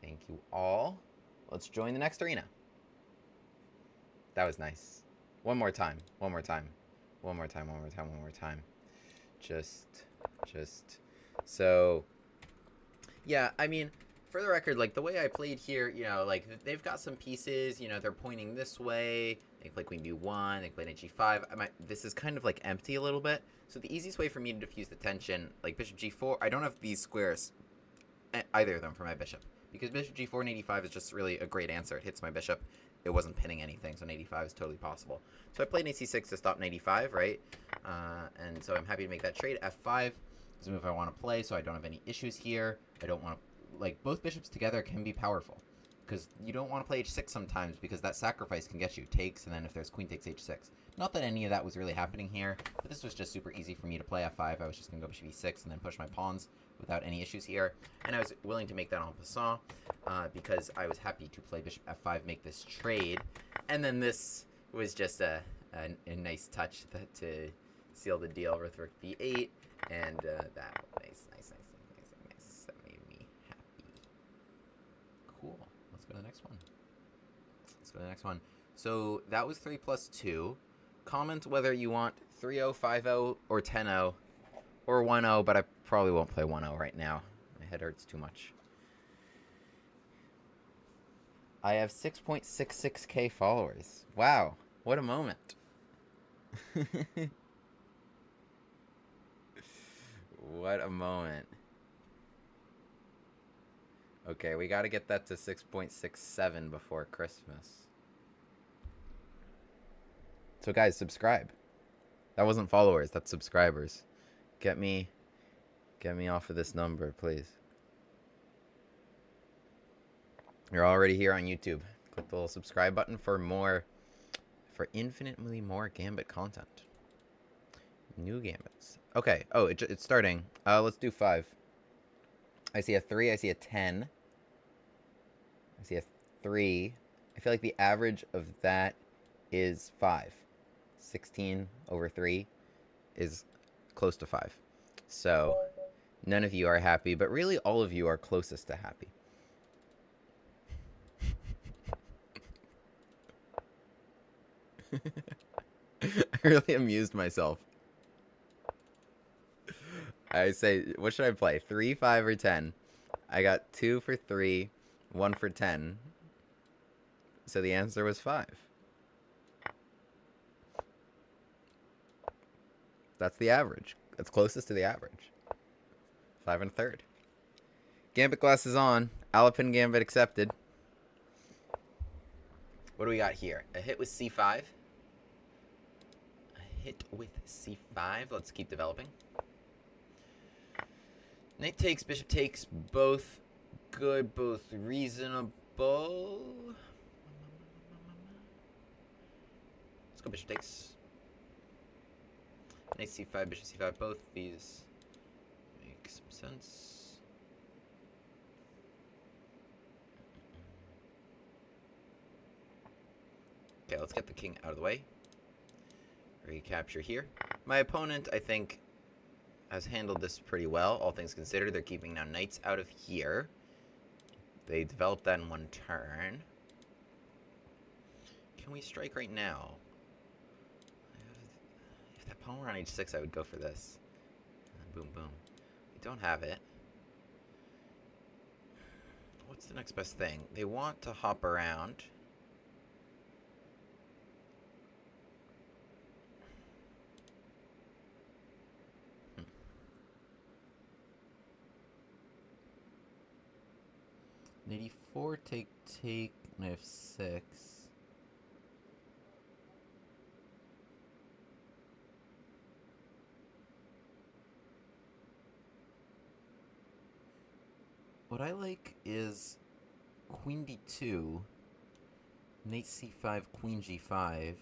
Thank you all. Let's join the next arena. That was nice. One more time. One more time. One more time. One more time. One more time. Just. So, yeah, I mean, for the record, like, the way I played here, you know, like, they've got some pieces, you know, they're pointing this way. They can play queen b1, they can play knight g5. This is kind of, like, empty a little bit. So the easiest way for me to diffuse the tension, like, bishop g4, I don't have these squares, either of them, for my bishop. Because bishop g4 and 85 is just really a great answer. It hits my bishop. It wasn't pinning anything, so 85 is totally possible. So I played knight c6 to stop 85, right? And so I'm happy to make that trade. f5 is a move I want to play, so I don't have any issues here. I don't want to... Like, both bishops together can be powerful. Because you don't want to play h6 sometimes, because that sacrifice can get you. Takes, and then if there's queen takes h6. Not that any of that was really happening here, but this was just super easy for me to play f5. I was just going to go bishop e6 and then push my pawns without any issues here. And I was willing to make that en passant, because I was happy to play bishop f5, make this trade. And then this was just a nice touch to seal the deal with rook b8. And that nice. That made me happy. Cool. Let's go to the next one. So that was 3 plus 2. Comment whether you want 3-0, 5-0, or 10-0, or 1-0, but I probably won't play 1-0 right now. My head hurts too much. I have 6.66k followers. Wow, what a moment. What a moment. Okay, we gotta get that to 6.67 before Christmas. So guys, subscribe. That wasn't followers, that's subscribers. Get me off of this number, please. You're already here on YouTube. Click the little subscribe button for infinitely more Gambit content. New Gambits. Okay. Oh, it's starting. Let's do 5. I see a 3. I see a 10. I see a 3. I feel like the average of that is 5. 16 over 3 is close to 5. So none of you are happy, but really all of you are closest to happy. I really amused myself. I say, what should I play? 3, 5, or 10? I got 2 for 3, 1 for 10. So the answer was 5. That's the average. That's closest to the average. 5 1/3. Gambit glass is on. Alapin Gambit accepted. What do we got here? A hit with C5. A hit with C5. Let's keep developing. Knight takes, bishop takes. Both good, both reasonable. Let's go bishop takes. Knight C5, bishop C5. Both these make some sense. Okay, let's get the king out of the way. Recapture here. My opponent, I think, has handled this pretty well, all things considered. They're keeping now knights out of here. They developed that in one turn. Can we strike right now? If that pawn were on h6, I would go for this. And boom, boom. We don't have it. What's the next best thing? They want to hop around. Knight e4, take, knight f6. What I like is queen d2, knight c5, queen g5.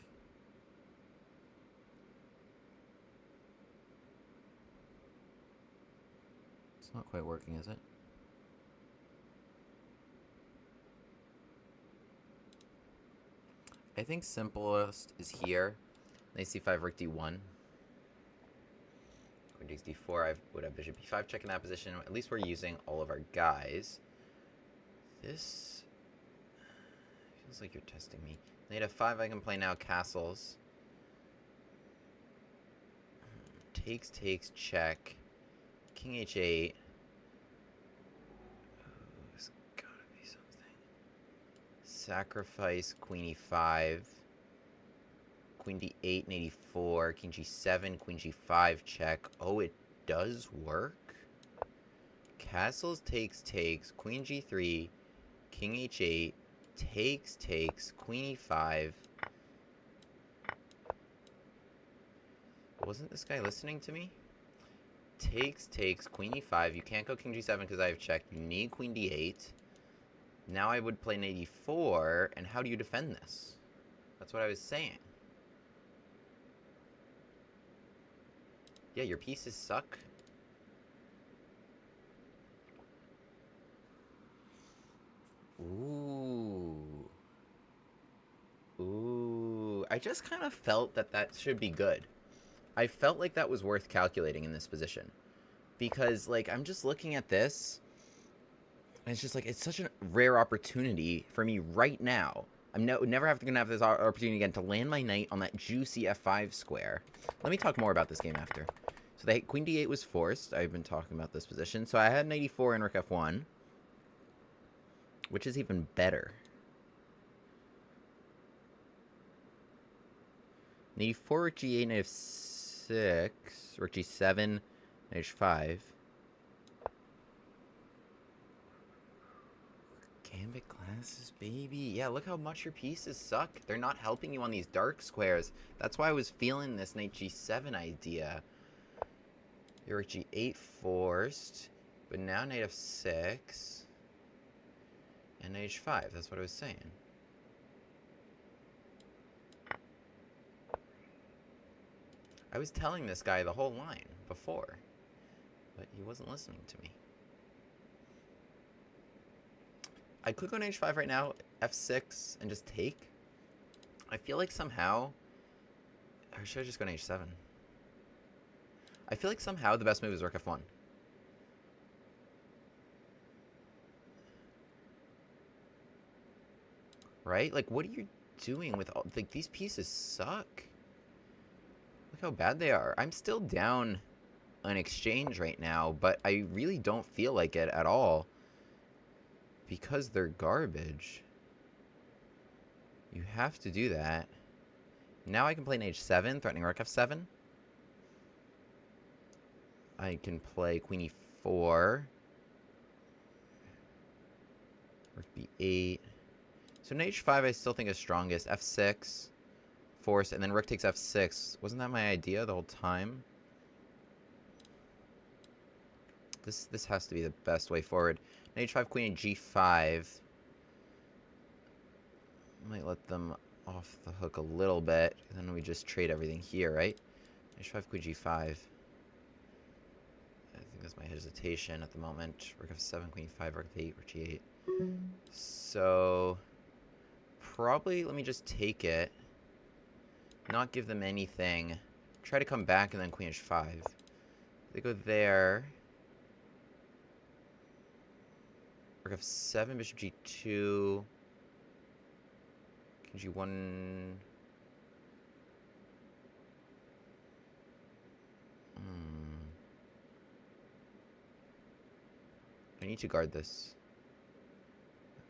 It's not quite working, is it? I think simplest is here. Knight c5, rook d1. Queen takes d4. I would have bishop b5 check in that position. At least we're using all of our guys. This feels like you're testing me. Knight f5, I can play now castles. Takes, check. King h8. Sacrifice, queen e5, queen d8, knight e4, king g7, queen g5, check. Oh, it does work. Castles, takes, queen g3, king h8, takes, queen e5. Wasn't this guy listening to me? Takes, queen e5. You can't go king g7 because I have checked. You need queen d8. Now I would play knight e4, and how do you defend this? That's what I was saying. Yeah, your pieces suck. Ooh. I just kind of felt that should be good. I felt like that was worth calculating in this position. Because, like, I'm just looking at this, and it's just like, it's such a rare opportunity for me right now. I'm never going to have this opportunity again to land my knight on that juicy f5 square. Let me talk more about this game after. So the queen d8 was forced. I've been talking about this position. So I had knight e4 and rook f1, which is even better. Knight e4, rook g8, knight f6, rook g7, knight h5. Gambit glasses, baby. Yeah, look how much your pieces suck. They're not helping you on these dark squares. That's why I was feeling this knight g7 idea. Your rook g8 forced, but now knight f6 and knight h5. That's what I was saying. I was telling this guy the whole line before, but he wasn't listening to me. I could go on h5 right now, f6, and just take. I feel like somehow... Or should I just go on h7? I feel like somehow the best move is rook f1. Right? Like, what are you doing with all... Like, these pieces suck. Look how bad they are. I'm still down an exchange right now, but I really don't feel like it at all. Because they're garbage. You have to do that. Now I can play an h7, threatening rook f7. I can play queen e4. Rook b8. So in h5 I still think is strongest. f6. Force, and then rook takes f6. Wasn't that my idea the whole time? This has to be the best way forward. h5, queen, and g5. Might let them off the hook a little bit. And then we just trade everything here, right? h5, queen, g5. I think that's my hesitation at the moment. Rook f7, queen e5, rook f8, rook g8. So, probably let me just take it. Not give them anything. Try to come back and then queen h5. They go there. Rook f7, bishop g2. King g1. I need to guard this.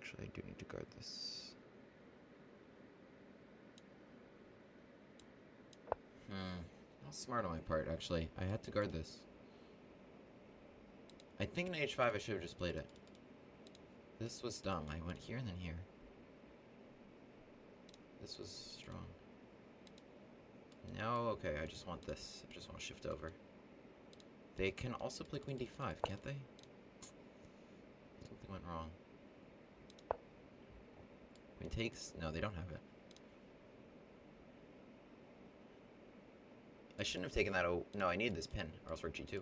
Actually, I do need to guard this. Not smart on my part, actually. I had to guard this. I think in h5 I should have just played it. This was dumb. I went here and then here. This was strong. Now, okay, I just want this. I just want to shift over. They can also play queen d5, can't they? Something went wrong. Queen takes? No, they don't have it. I shouldn't have taken that. Oh, no, I need this pin, or else rook g2.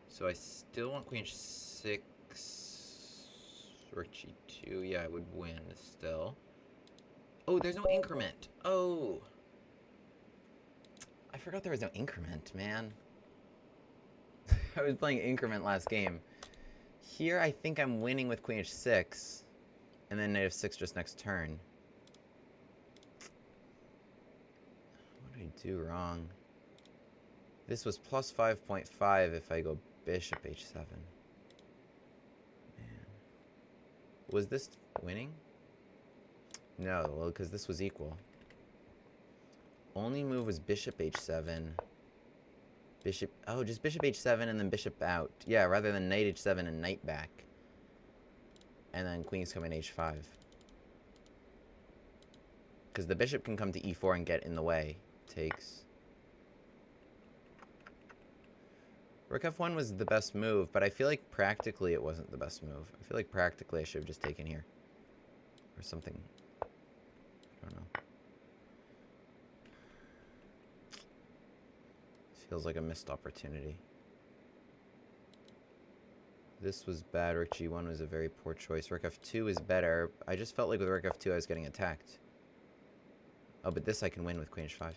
So I still want queen h6. Rook g2. Yeah, I would win still. Oh, there's no increment. Oh. I forgot there was no increment, man. I was playing increment last game. Here, I think I'm winning with queen h6. And then knight f6 just next turn. What did I do wrong? This was plus 5.5 if I go bishop h7. Man. Was this winning? No, well, because this was equal. Only move was bishop h7. Bishop... Oh, just bishop h7 and then bishop out. Yeah, rather than knight h7 and knight back. And then queens come in h5. Because the bishop can come to e4 and get in the way. Takes... Rook f1 was the best move, but I feel like practically it wasn't the best move. I feel like practically I should have just taken here. Or something. I don't know. Feels like a missed opportunity. This was bad. Rook g1 was a very poor choice. Rook f2 is better. I just felt like with rook f2 I was getting attacked. Oh, but this I can win with queen h5.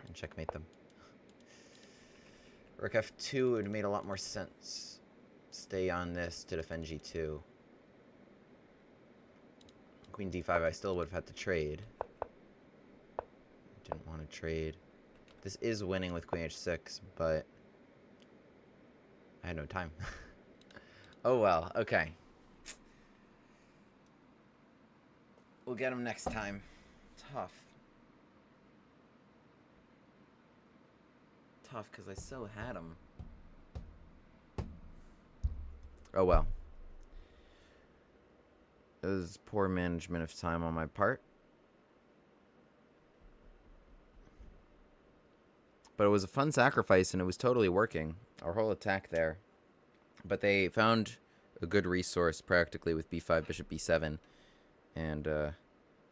And checkmate them. Rook f2 would have made a lot more sense. Stay on this to defend g2. Queen d5 I still would have had to trade. Didn't want to trade. This is winning with queen h6, but I had no time. Oh well, okay. We'll get him next time. Tough. Tough, because I so had him. Oh well. It was poor management of time on my part. But it was a fun sacrifice, and it was totally working. Our whole attack there. But they found a good resource, practically, with b5, bishop b7. And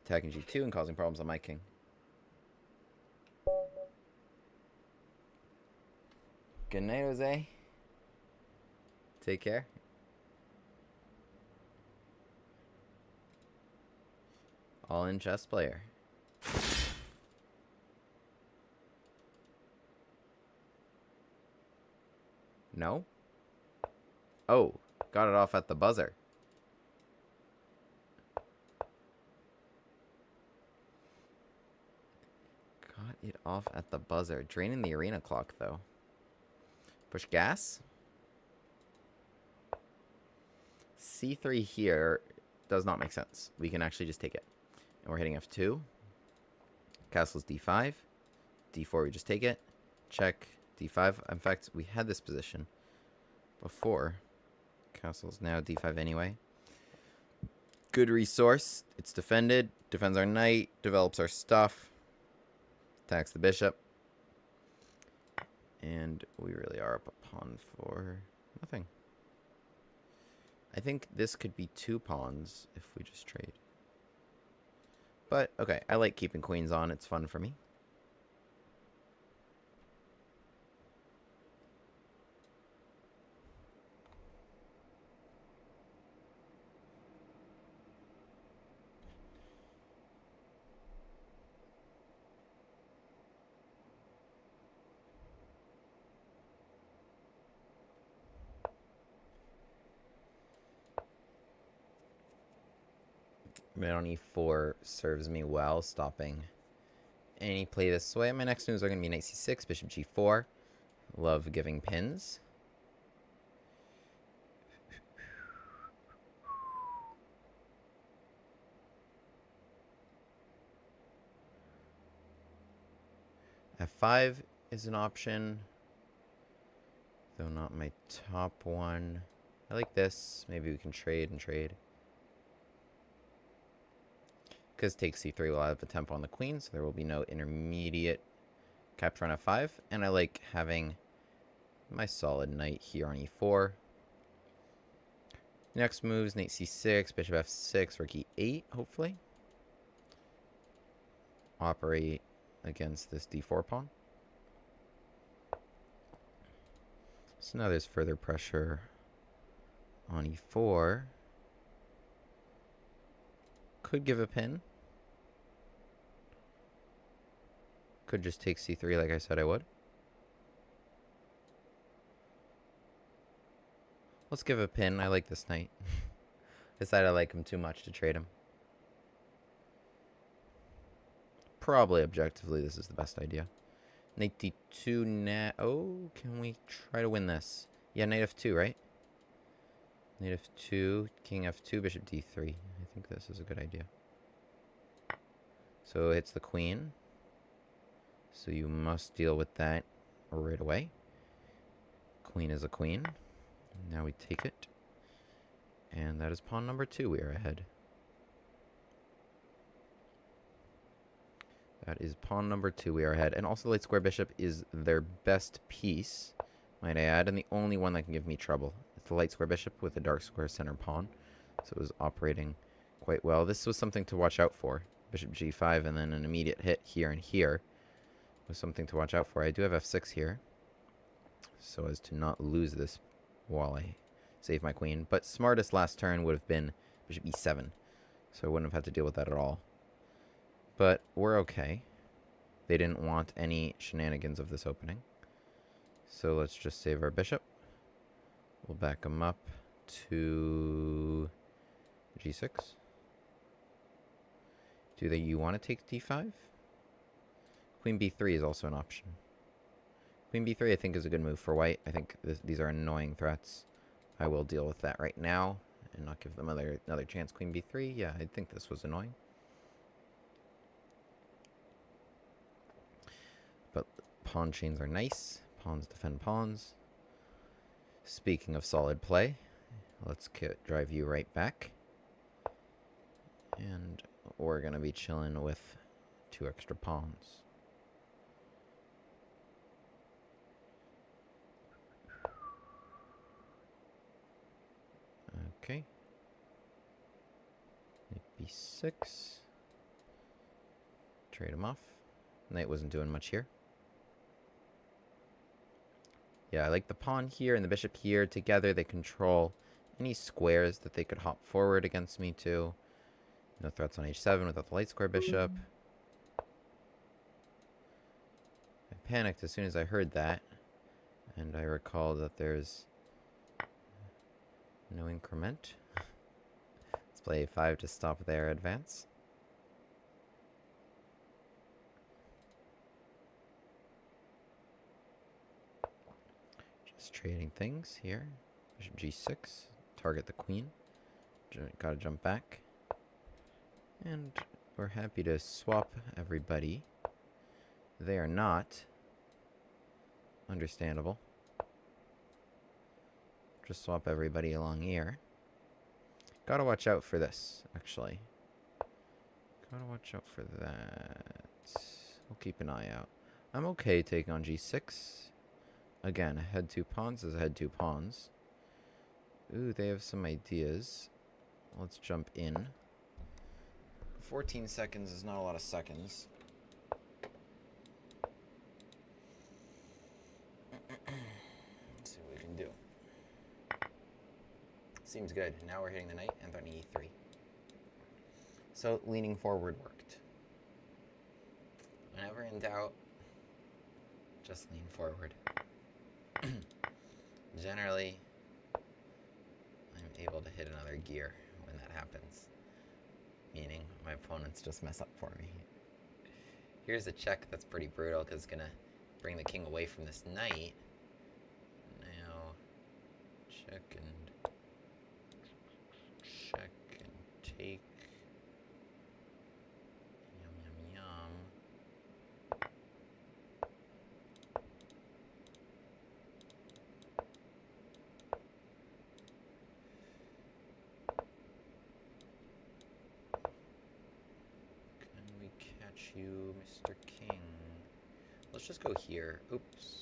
attacking g2 and causing problems on my king. Good night, Jose. Take care. All in chess player. No? Oh, got it off at the buzzer. Got it off at the buzzer. Draining the arena clock, though. Push gas. C3 here does not make sense. We can actually just take it. And we're hitting F2. Castle's D5. D4, we just take it. Check. D5. In fact, we had this position before. Castle's now D5 anyway. Good resource. It's defended. Defends our knight. Develops our stuff. Attacks the bishop. And we really are up a pawn for nothing. I think this could be 2 pawns if we just trade. But, okay, I like keeping queens on. It's fun for me. Mid on e4 serves me well, stopping any play this way. My next moves are going to be knight c6, bishop g4. Love giving pins. F5 is an option, though not my top one. I like this. Maybe we can trade and trade. Because take c3 will have a tempo on the queen, so there will be no intermediate capture on f5. And I like having my solid knight here on e4. Next moves, knight c6, bishop f6, rook e8, hopefully. Operate against this d4 pawn. So now there's further pressure on e4. Could give a pin. Could just take c3 like I said I would. Let's give a pin. I like this knight. Decided I like him too much to trade him. Probably objectively this is the best idea. Knight d2 now. Oh, can we try to win this? Yeah, knight f2, right? Knight f2, king f2, bishop d3. I think this is a good idea. So it's the queen. So you must deal with that right away. Queen is a queen. Now we take it. And that is pawn number 2. We are ahead. That is pawn number 2. We are ahead. And also the light square bishop is their best piece, might I add, and the only one that can give me trouble. It's the light square bishop with a dark square center pawn. So it was operating quite well. This was something to watch out for. Bishop g5 and then an immediate hit here and here was something to watch out for. I do have f6 here, so as to not lose this while I save my queen. But smartest last turn would have been bishop e7, so I wouldn't have had to deal with that at all. But we're okay. They didn't want any shenanigans of this opening. So let's just save our bishop. We'll back him up to g6. Do you want to take d5? Queen b3 is also an option. Queen b3 I think is a good move for white. I think these are annoying threats. I will deal with that right now and not give them another chance. Queen b3, yeah, I think this was annoying. But pawn chains are nice. Pawns defend pawns. Speaking of solid play, let's drive you right back. And we're going to be chilling with 2 extra pawns. Okay. Knight b6. Trade him off. Knight wasn't doing much here. Yeah, I like the pawn here and the bishop here. Together they control any squares that they could hop forward against me to. No threats on h7 without the light square bishop. I panicked as soon as I heard that. And I recall that there's no increment. Let's play a5 to stop their advance. Just trading things here. Bishop g6. Target the queen. Gotta jump back. And we're happy to swap everybody. They are not. Understandable. Just swap everybody along here. Gotta watch out for this, actually. Gotta watch out for that. We'll keep an eye out. I'm okay taking on g6. Again, ahead 2 pawns is ahead 2 pawns. Ooh, they have some ideas. Let's jump in. 14 seconds is not a lot of seconds. Let's see what we can do. Seems good. Now we're hitting the knight and on e3. So leaning forward worked. Whenever in doubt, just lean forward. Generally, I'm able to hit another gear when that happens. Meaning my opponents just mess up for me. Here's a check that's pretty brutal because it's going to bring the king away from this knight. Now, check and take. Yum, yum, yum. Can we catch you, Mr. King? Let's just go here. Oops.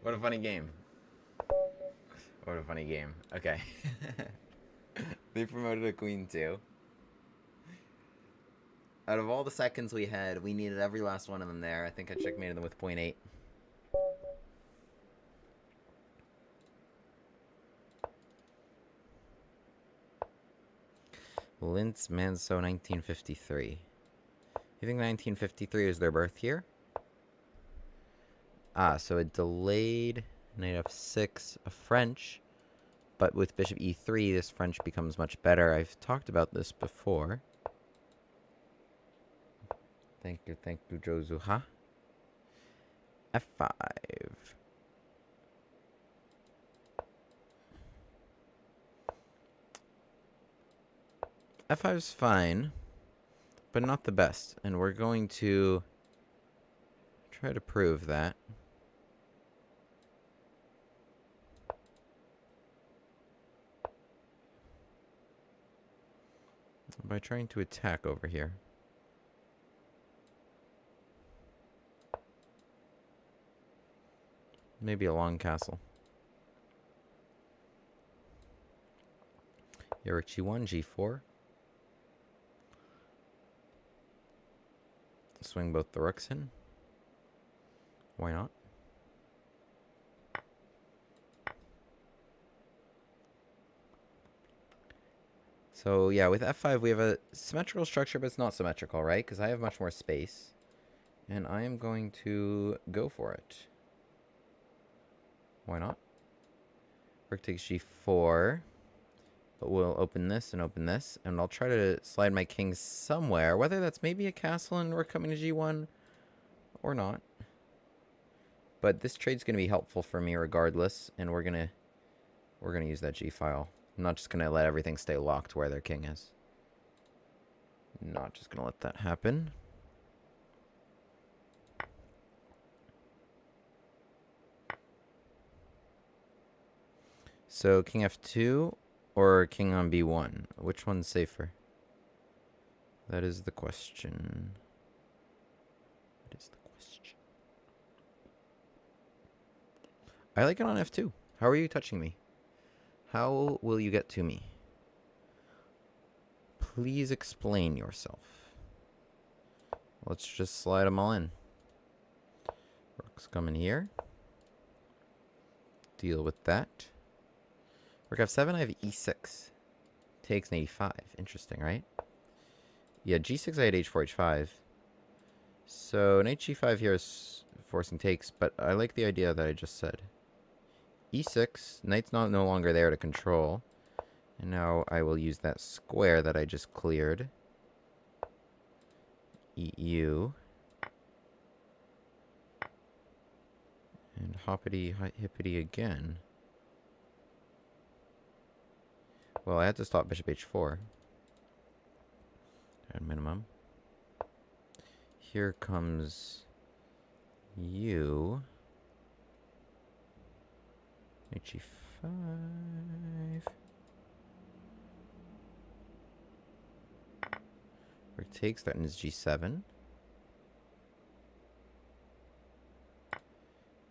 What a funny game. What a funny game. Okay. They promoted a queen too. Out of all the seconds we had, we needed every last one of them there. I think I checkmated them with 0.8. Lintz Manso 1953. You think 1953 is their birth year? Ah, so a delayed knight f6, a French, but with bishop e3, this French becomes much better. I've talked about this before. Thank you, Jozuha. f5. f5 is fine, but not the best, and we're going to try to prove that. By trying to attack over here. Maybe a long castle. Rook g1, g4. Swing both the rooks in. Why not? So yeah, with f5 we have a symmetrical structure, but it's not symmetrical, right? Because I have much more space. And I am going to go for it. Why not? Rook takes g4. But we'll open this, and I'll try to slide my king somewhere. Whether that's maybe a castle and we're coming to g1 or not. But this trade's going to be helpful for me regardless, and we're gonna use that g-file. I'm not just going to let everything stay locked where their king is. Not just going to let that happen. So king f2 or king on b1? Which one's safer? That is the question. is the question. I like it on f2. How are you touching me? How will you get to me? Please explain yourself. Let's just slide them all in. Rook's coming here. Deal with that. Rook f7, I have e6. Takes an 85. Interesting, right? Yeah, g6 I had h4, h5. So knight g5 here is forcing takes, but I like the idea that I just said. e6, knight's no longer there to control. And now I will use that square that I just cleared. EU. And hoppity hippity again. Well, I had to stop bishop h4. At minimum. Here comes you. H5. Rook takes, that is g7.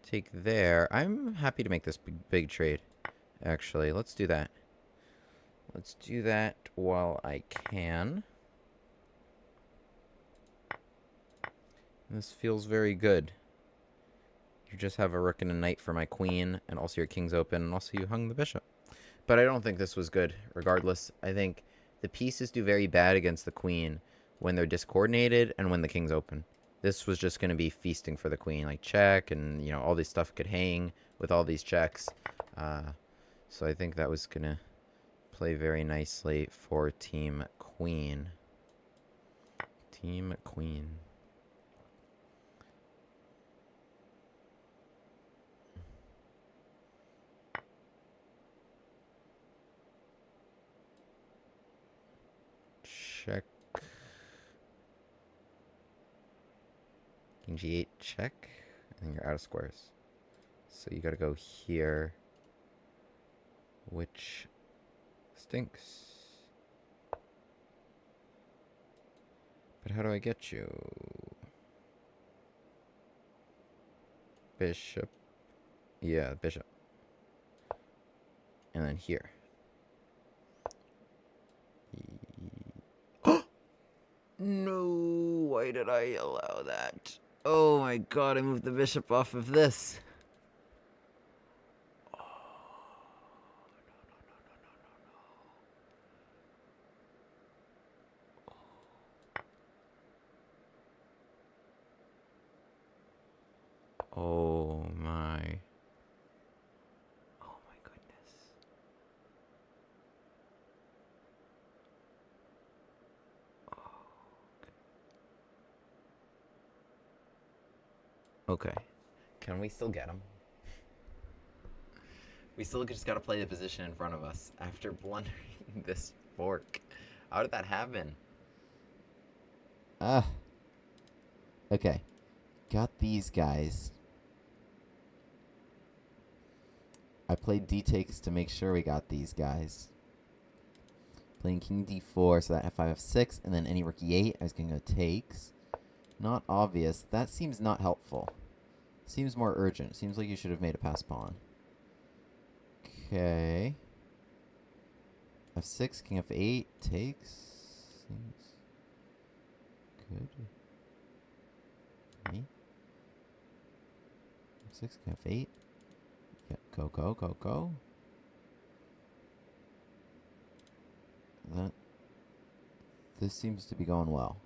Take there. I'm happy to make this big trade. Actually, let's do that. Let's do that while I can. This feels very good. You just have a rook and a knight for my queen, and also your king's open, and also you hung the bishop. But I don't think this was good, regardless. I think the pieces do very bad against the queen when they're discoordinated and when the king's open. This was just going to be feasting for the queen, like check, and, you know, all this stuff could hang with all these checks. So I think that was going to play very nicely for Team Queen. Team Queen. Check. King g8 check. And you're out of squares. So you gotta go here. Which stinks. But how do I get you? Bishop. Yeah, bishop. And then here. No, why did I allow that? Oh my god, I moved the bishop off of this. Oh my. Oh my goodness. Okay. Can we still get him? We still just gotta play the position in front of us after blundering this fork. How did that happen? Okay. Got these guys. I played d-takes to make sure we got these guys. Playing king d4, so that f5, f6, and then any rook e8. I was going to go takes. Not obvious. That seems not helpful. Seems more urgent. Seems like you should have made a pass pawn. Okay. f6, king f8, takes. Seems good. Me. f6, king f8. Yeah, go, go, go, go. This seems to be going well.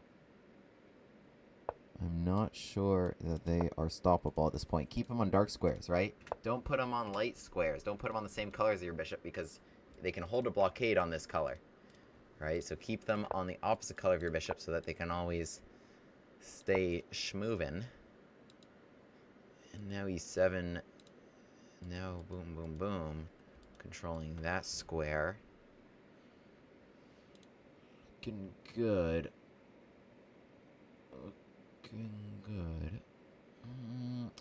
I'm not sure that they are stoppable at this point. Keep them on dark squares, right? Don't put them on light squares. Don't put them on the same color as your bishop because they can hold a blockade on this color, right? So keep them on the opposite color of your bishop so that they can always stay schmovin'. And now e7. Now boom, boom, boom. Controlling that square. Looking good. Looking good.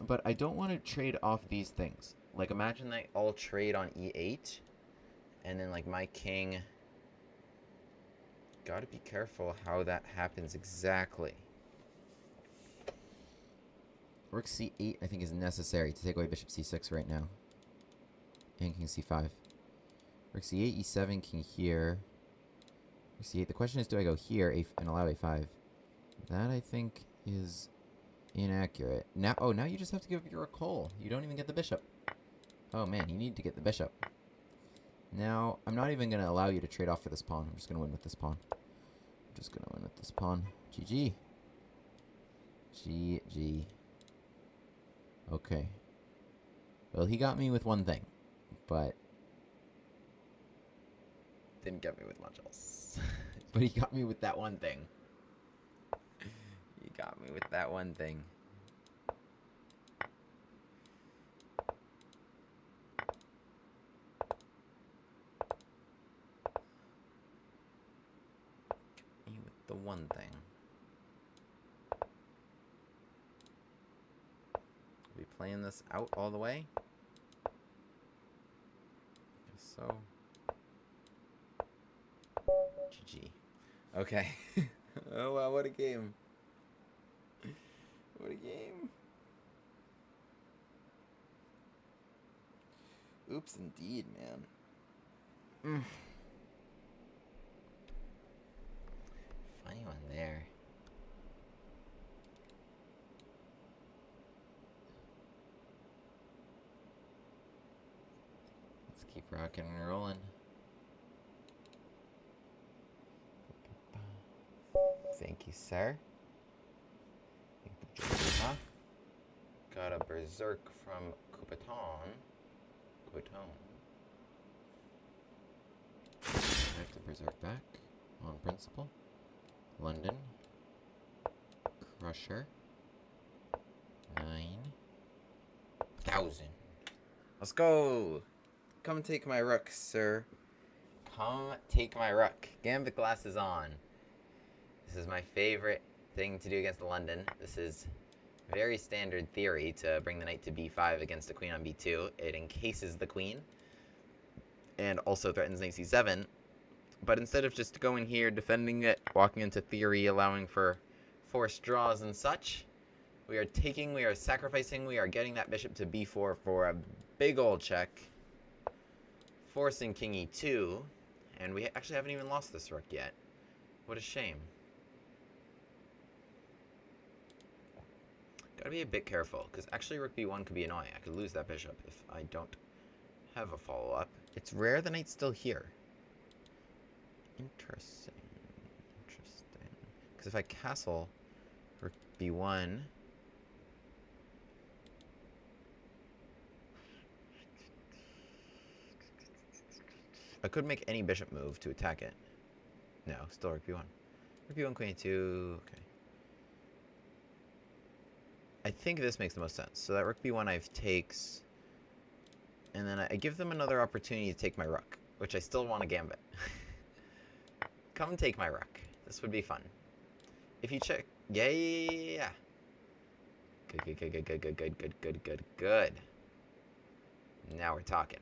But I don't want to trade off these things. Like, imagine they all trade on e8. And then, like, my king... Gotta be careful how that happens exactly. Rook c8, I think, is necessary to take away bishop c6 right now. And king c5. Rook c8, e7, king here. Rook c8. The question is, do I go here and allow a5? That, I think, is inaccurate. Now, oh, now you just have to give up your rook whole. You don't even get the bishop. Oh, man, you need to get the bishop. Now, I'm not even going to allow you to trade off for this pawn. I'm just going to win with this pawn. I'm just going to win with this pawn. GG. GG. Okay. Well, he got me with one thing, but... Didn't get me with much else. But he got me with that one thing. He got me with that one thing. Got me with the one thing. We playing this out all the way? Guess so. GG. Okay. Oh wow, what a game. What a game. Oops, indeed, man. Funny one there. Let's keep rocking and rolling. Thank you, sir. Got a berserk from Coupeton. I have to berserk back on principle. London. Crusher. 9,000. Let's go. Come take my rook, sir. Come take my rook. Gambit glass is on. This is my favorite thing to do against the London. This is very standard theory to bring the knight to b5 against the queen on b2. It encases the queen and also threatens knight c7. But instead of just going here, defending it, walking into theory, allowing for forced draws and such, we are sacrificing, we are getting that bishop to b4 for a big old check, forcing king e2, and we actually haven't even lost this rook yet. What a shame. Gotta be a bit careful, because actually rook b1 could be annoying. I could lose that bishop if I don't have a follow-up. It's rare the knight's still here. Interesting. Because if I castle rook b1... I could make any bishop move to attack it. No, still rook b1. Rook b1, queen e2, okay. I think this makes the most sense. So that rook b1 I've takes, and then I give them another opportunity to take my rook, which I still want a gambit. Come take my rook. This would be fun. If you check, yeah. Good. Now we're talking.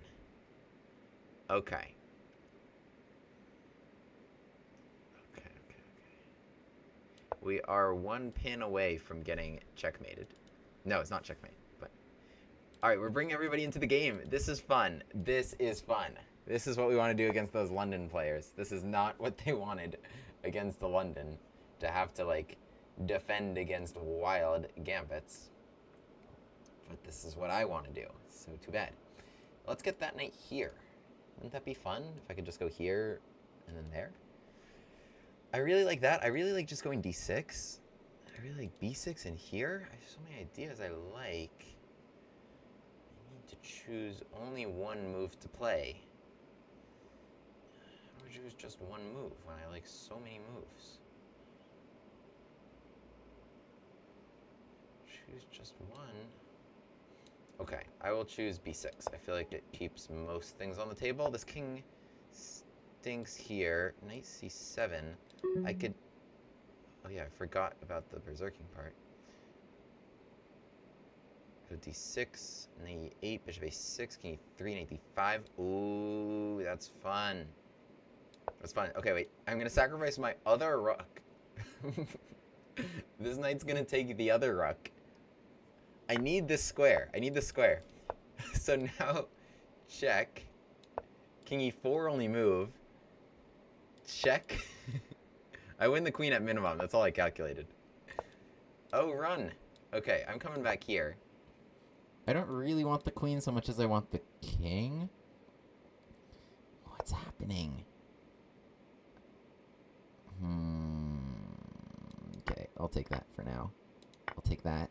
Okay. We are one pin away from getting checkmated. No, it's not checkmate, but... Alright, we're bringing everybody into the game. This is fun. This is fun. This is what we want to do against those London players. This is not what they wanted against the London, to have to, like, defend against wild gambits. But this is what I want to do, so too bad. Let's get that knight here. Wouldn't that be fun if I could just go here and then there? I really like that. I really like just going d6. I really like b6 and here. I have so many ideas I like. I need to choose only one move to play. How do I choose just one move when I like so many moves? Choose just one. Okay, I will choose b6. I feel like it keeps most things on the table. This king stinks here. Knight c7. I could... Oh yeah, I forgot about the berserking part. Go d6, knight e8, bishop a6, king e3, knight d5. Ooh, that's fun. That's fun. Okay, wait. I'm going to sacrifice my other rook. This knight's going to take the other rook. I need this square. I need the square. So now, check. King e4 only move. Check. I win the queen at minimum. That's all I calculated. Oh, run. Okay, I'm coming back here. I don't really want the queen so much as I want the king. What's happening? Okay, I'll take that for now. I'll take that.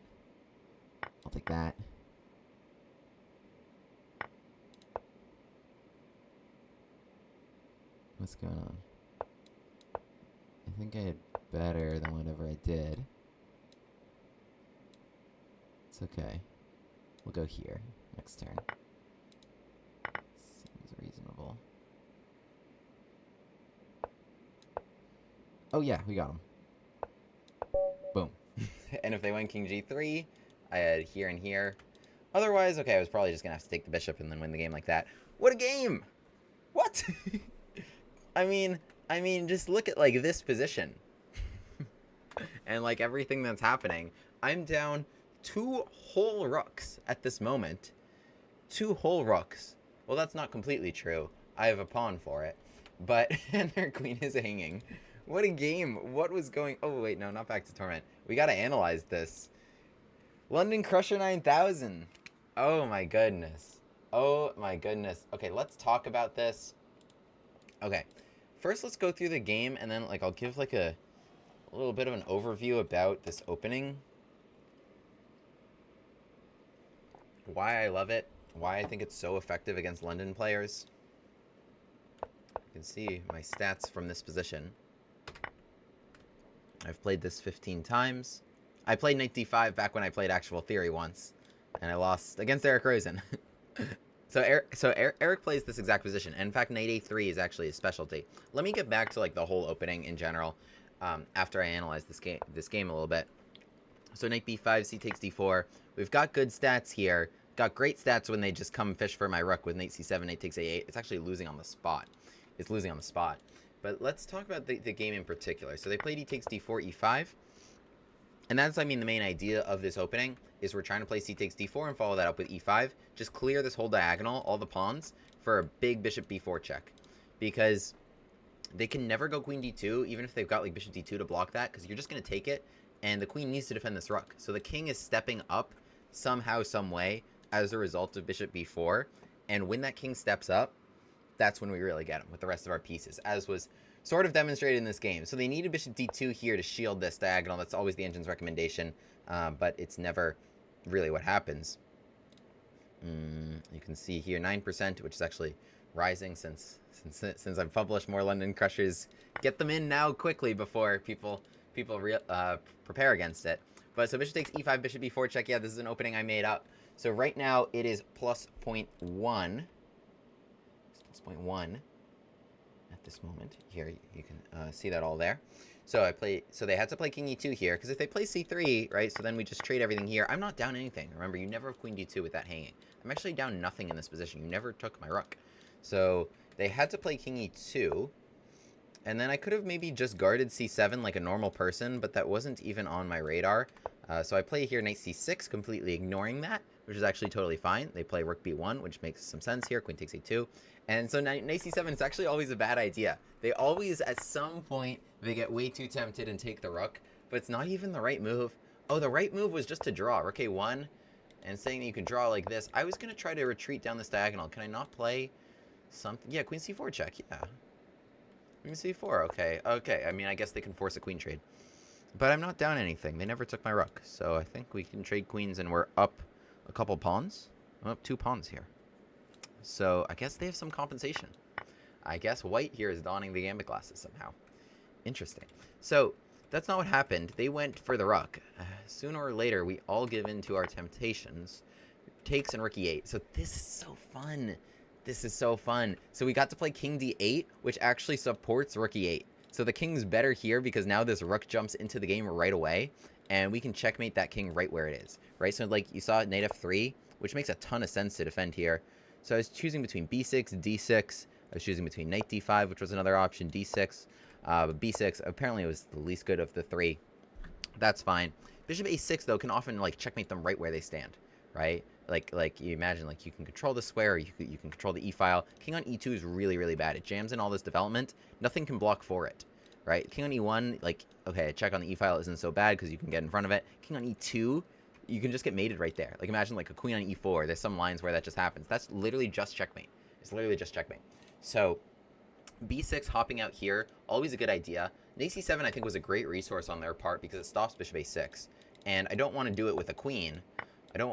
I'll take that. What's going on? I think I had better than whatever I did. It's okay. We'll go here next turn. Seems reasonable. Oh yeah, we got him. Boom. And if they went king g3, I had here and here. Otherwise, okay, I was probably just going to have to take the bishop and then win the game like that. What a game! What? I mean, just look at, like, this position. And, like, everything that's happening. I'm down 2 whole rooks at this moment. 2 whole rooks. Well, that's not completely true. I have a pawn for it. But, and their queen is hanging. What a game. What was going... Oh, wait, no, not back to Torment. We gotta analyze this. London Crusher 9000. Oh, my goodness. Oh, my goodness. Okay, let's talk about this. Okay. First, let's go through the game, and then, like, I'll give, like, a little bit of an overview about this opening. Why I love it. Why I think it's so effective against London players. You can see my stats from this position. I've played this 15 times. I played knight d5 back when I played actual theory once, and I lost against Eric Rosen. So Eric plays this exact position, and in fact, knight a3 is actually his specialty. Let me get back to like the whole opening in general after I analyze this game a little bit. So knight b5, c takes d4. We've got good stats here. Got great stats when they just come fish for my rook with knight c7, knight takes a8. It's actually losing on the spot. It's losing on the spot. But let's talk about the game in particular. So they played e takes d4, e5. And that's, I mean, the main idea of this opening is we're trying to play c takes d4 and follow that up with e5. Just clear this whole diagonal, all the pawns, for a big bishop b4 check. Because they can never go queen d2, even if they've got like bishop d2 to block that, because you're just going to take it, and the queen needs to defend this rook. So the king is stepping up somehow, some way, as a result of bishop b4. And when that king steps up, that's when we really get him with the rest of our pieces, as was sort of demonstrated in this game. So they needed bishop d2 here to shield this diagonal. That's always the engine's recommendation, but it's never really what happens. You can see here 9%, which is actually rising since I've published more London Crushers. Get them in now quickly before people prepare against it. But so bishop takes e5, bishop b4 check. Yeah, this is an opening I made up. So right now it is plus 0.1. Plus 0.1 at this moment. Here you can see that all there. So they had to play king e2 here, because if they play c3, right, so then we just trade everything here. I'm not down anything. Remember, you never have queen d2 with that hanging. I'm actually down nothing in this position. You never took my rook. So they had to play king e2, and then I could have maybe just guarded c7 like a normal person, but that wasn't even on my radar. So I play here knight c6, completely ignoring that, which is actually totally fine. They play rook b1, which makes some sense here. Queen takes a2. And so knight c7 is actually always a bad idea. They always, at some point, they get way too tempted and take the rook, but it's not even the right move. Oh, the right move was just to draw rook a1, and saying that you can draw like this. I was going to try to retreat down this diagonal. Can I not play something? Yeah, queen c4 check, yeah. Queen c4, okay. Okay, I mean, I guess they can force a queen trade. But I'm not down anything. They never took my rook, so I think we can trade queens, and we're up a couple pawns. I'm up 2 pawns here. So I guess they have some compensation. I guess white here is donning the Gambit glasses somehow. Interesting. So that's not what happened. They went for the rook. Sooner or later, we all give in to our temptations. Takes and rook e8. So this is so fun. This is so fun. So we got to play king d8, which actually supports rook e8. So the king's better here because now this rook jumps into the game right away, and we can checkmate that king right where it is, right? So like you saw knight f3, which makes a ton of sense to defend here. So I was choosing between b6, d6. I was choosing between knight d5, which was another option, d6. But b6 apparently was the least good of the 3. That's fine. Bishop a6 though can often like checkmate them right where they stand, right? Like you imagine like you can control the square, or you can control the e-file. King on e2 is really, really bad. It jams in all this development. Nothing can block for it, right? King on e1, like, okay, a check on the e-file isn't so bad because you can get in front of it. King on e2, you can just get mated right there. Like imagine like a queen on e4. There's some lines where that just happens. That's literally just checkmate. It's literally just checkmate. So b6 hopping out here, always a good idea. Knight c7 I think was a great resource on their part because it stops bishop a6. And I don't want to do it with a queen.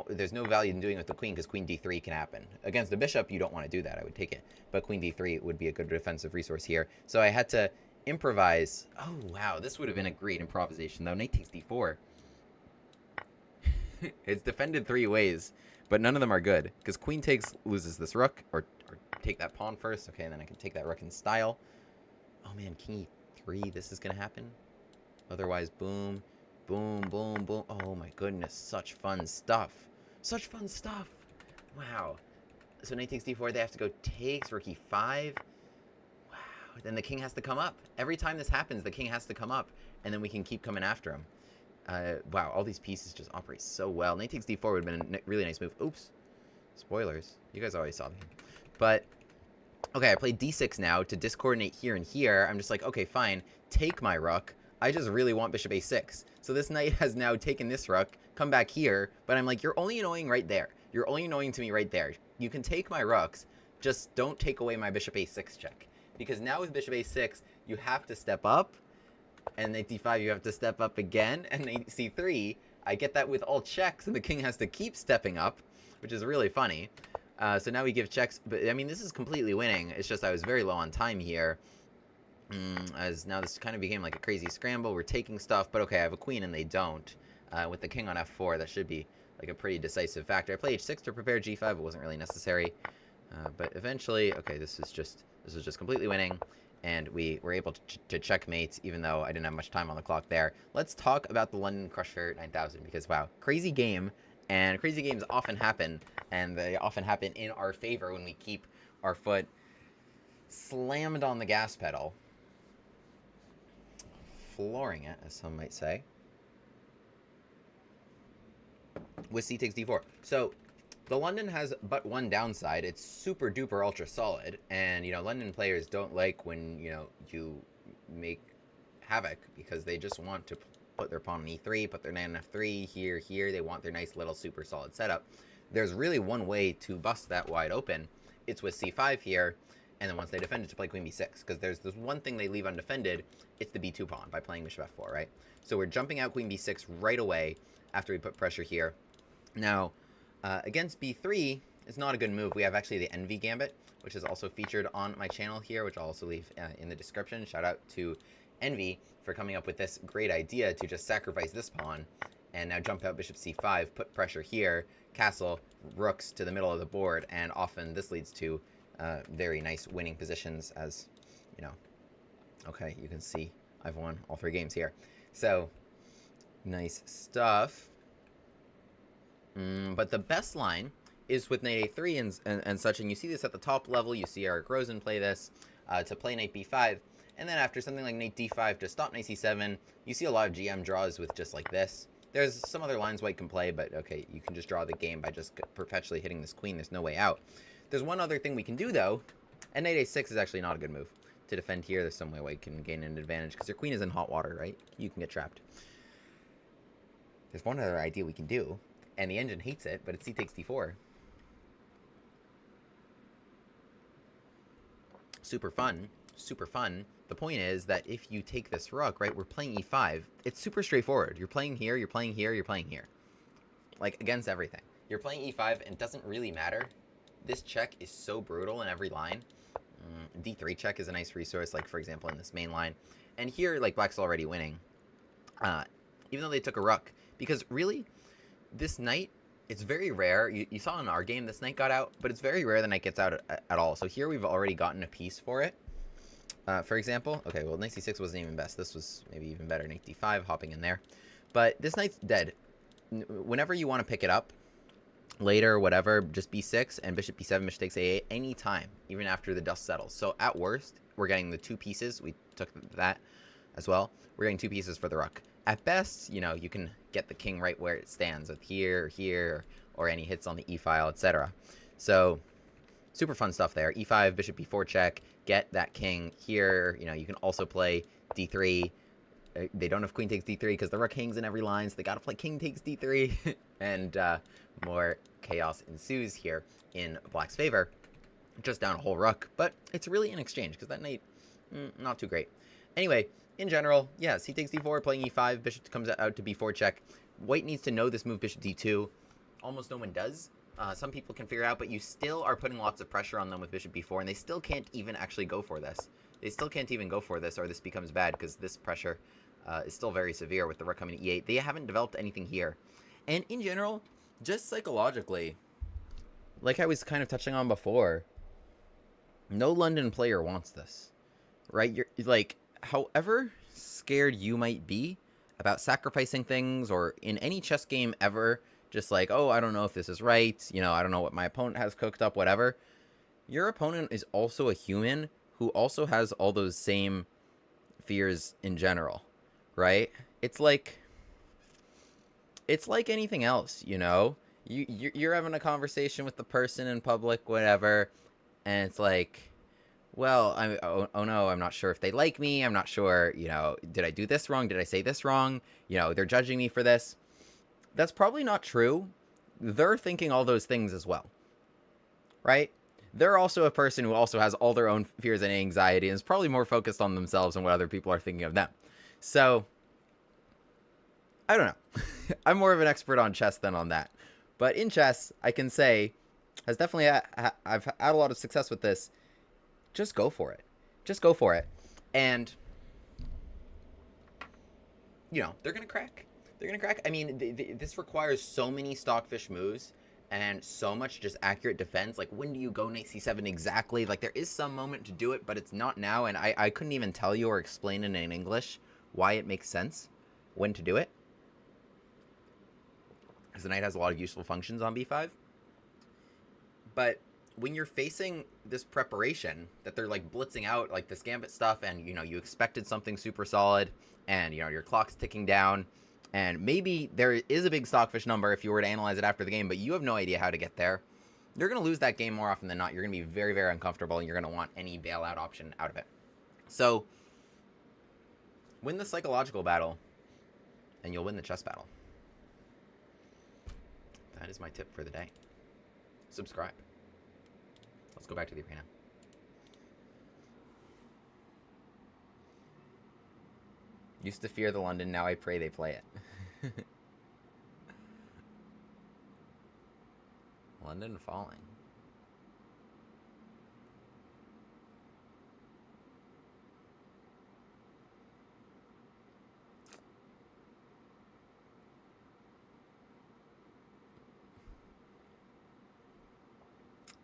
There's no value in doing it with the queen because queen d3 can happen. Against the bishop, you don't want to do that. I would take it. But queen d3 would be a good defensive resource here. So I had to improvise. Oh, wow. This would have been a great improvisation, though. Knight takes d4. It's defended 3 ways, but none of them are good. Because queen takes, loses this rook, or take that pawn first. Okay, and then I can take that rook in style. Oh, man, king e3. This is going to happen. Otherwise, boom. Boom, boom, boom. Oh my goodness, such fun stuff. Such fun stuff. Wow. So knight takes d4, they have to go takes, rook e5. Wow. Then the king has to come up. Every time this happens, the king has to come up, and then we can keep coming after him. Wow, all these pieces just operate so well. Knight takes d4 would have been a really nice move. Oops. Spoilers. You guys already saw them. But, okay, I played d6 now to discoordinate here and here. I'm just like, okay, fine. Take my rook. I just really want bishop a6. So this knight has now taken this rook, come back here, but I'm like, you're only annoying right there. You're only annoying to me right there. You can take my rooks, just don't take away my bishop a6 check. Because now with bishop a6, you have to step up, and knight d5, you have to step up again, and knight c3, I get that with all checks, and the king has to keep stepping up, which is really funny. So now we give checks, but I mean, this is completely winning. It's just I was very low on time here. As now this kind of became like a crazy scramble. We're taking stuff, but okay, I have a queen and they don't. With the king on f4, that should be like a pretty decisive factor. I play h6 to prepare g5. It wasn't really necessary, but eventually, okay, this was just completely winning, and we were able to checkmate, even though I didn't have much time on the clock there. Let's talk about the London Crusher 9000 because wow, crazy game, and crazy games often happen, and they often happen in our favor when we keep our foot slammed on the gas pedal. Flooring it, as some might say, with c takes d4. So the London has but one downside. It's super duper ultra solid, and you know, London players don't like when you make havoc because they just want to put their pawn on e3, put their knight on f3, here. They want their nice little super solid setup. There's really one way to bust that wide open. It's with c5 here. And then once they defend it, to play queen b6, because there's this one thing they leave undefended, it's the b2 pawn by playing bishop f4, right? So we're jumping out queen b6 right away after we put pressure here. Now, against b3, it's not a good move. We have actually the Envy Gambit, which is also featured on my channel here, which I'll also leave in the description. Shout out to Envy for coming up with this great idea to just sacrifice this pawn, and now jump out bishop c5, put pressure here, castle, rooks to the middle of the board, and often this leads to very nice winning positions, as you know. Okay, you can see I've won all 3 games here. So, nice stuff. But the best line is with knight a3 and such, and you see this at the top level. You see Eric Rosen play this to play knight b5, and then after something like knight d5 to stop knight c7, you see a lot of GM draws with just like this. There's some other lines white can play, but okay, you can just draw the game by just perpetually hitting this queen. There's no way out. There's one other thing we can do, though, and knight a6 is actually not a good move. To defend here, there's some way white can gain an advantage, because your queen is in hot water, right? You can get trapped. There's one other idea we can do, and the engine hates it, but it's c takes d4. Super fun. Super fun. The point is that if you take this rook, right, we're playing e5. It's super straightforward. You're playing here, you're playing here, you're playing here. Like, against everything. You're playing e5, and it doesn't really matter. This check is so brutal in every line. D3 check is a nice resource, like, for example, in this main line. And here, like, black's already winning. Even though they took a rook. Because, really, this knight, it's very rare. You saw in our game, this knight got out, but it's very rare the knight gets out at all. So here we've already gotten a piece for it. For example, okay, well, knight c6 wasn't even best. This was maybe even better. Knight d5, hopping in there. But this knight's dead. Whenever you want to pick it up, later, whatever, just b6 and bishop b7, bishop takes a8 anytime, even after the dust settles. So at worst, we're getting the 2 pieces. We took that as well. We're getting 2 pieces for the rook. At best, you know, you can get the king right where it stands, with here, or any hits on the e-file, etc. So, super fun stuff there. e5, bishop b4 check, get that king here. You know, you can also play d3. They don't have queen takes d3 because the rook hangs in every line, so they gotta play king takes d3. And more chaos ensues here in black's favor. Just down a whole rook, but it's really an exchange because that knight, not too great. Anyway, in general, yes, he takes d4, playing e5, bishop comes out to b4 check. White needs to know this move, bishop d2. Almost no one does. Some people can figure it out, but you still are putting lots of pressure on them with bishop b4, and they still can't even actually go for this. They still can't even go for this, or this becomes bad, because this pressure is still very severe with the rook coming to e8. They haven't developed anything here. And in general, just psychologically, like I was kind of touching on before, no London player wants this, right? You're like, however scared you might be about sacrificing things, or in any chess game ever, just like, oh, I don't know if this is right, you know, I don't know what my opponent has cooked up, whatever. Your opponent is also a human who also has all those same fears in general, right? It's like anything else, you know? You're having a conversation with the person in public, whatever, and it's like, well, oh no, I'm not sure if they like me. I'm not sure, you know, did I do this wrong? Did I say this wrong? You know, they're judging me for this. That's probably not true. They're thinking all those things as well, right? They're also a person who also has all their own fears and anxiety and is probably more focused on themselves and what other people are thinking of them. So, I don't know. I'm more of an expert on chess than on that. But in chess, I can say, has definitely, I've had a lot of success with this. Just go for it. Just go for it. And, you know, they're going to crack. They're going to crack. I mean, this requires so many stockfish moves and so much just accurate defense. Like, when do you go knight c7 exactly? Like, there is some moment to do it, but it's not now. And I couldn't even tell you or explain in English why it makes sense when to do it. Because the knight has a lot of useful functions on b5. But when you're facing this preparation that they're like blitzing out, like this Gambit stuff, and you know, you expected something super solid, and you know, your clock's ticking down, and maybe there is a big stockfish number if you were to analyze it after the game, but you have no idea how to get there, you're going to lose that game more often than not. You're going to be very, very uncomfortable, and you're going to want any bailout option out of it. So, win the psychological battle, and you'll win the chess battle. That is my tip for the day. Subscribe. Let's go back to the arena. Used to fear the London, now I pray they play it. London falling.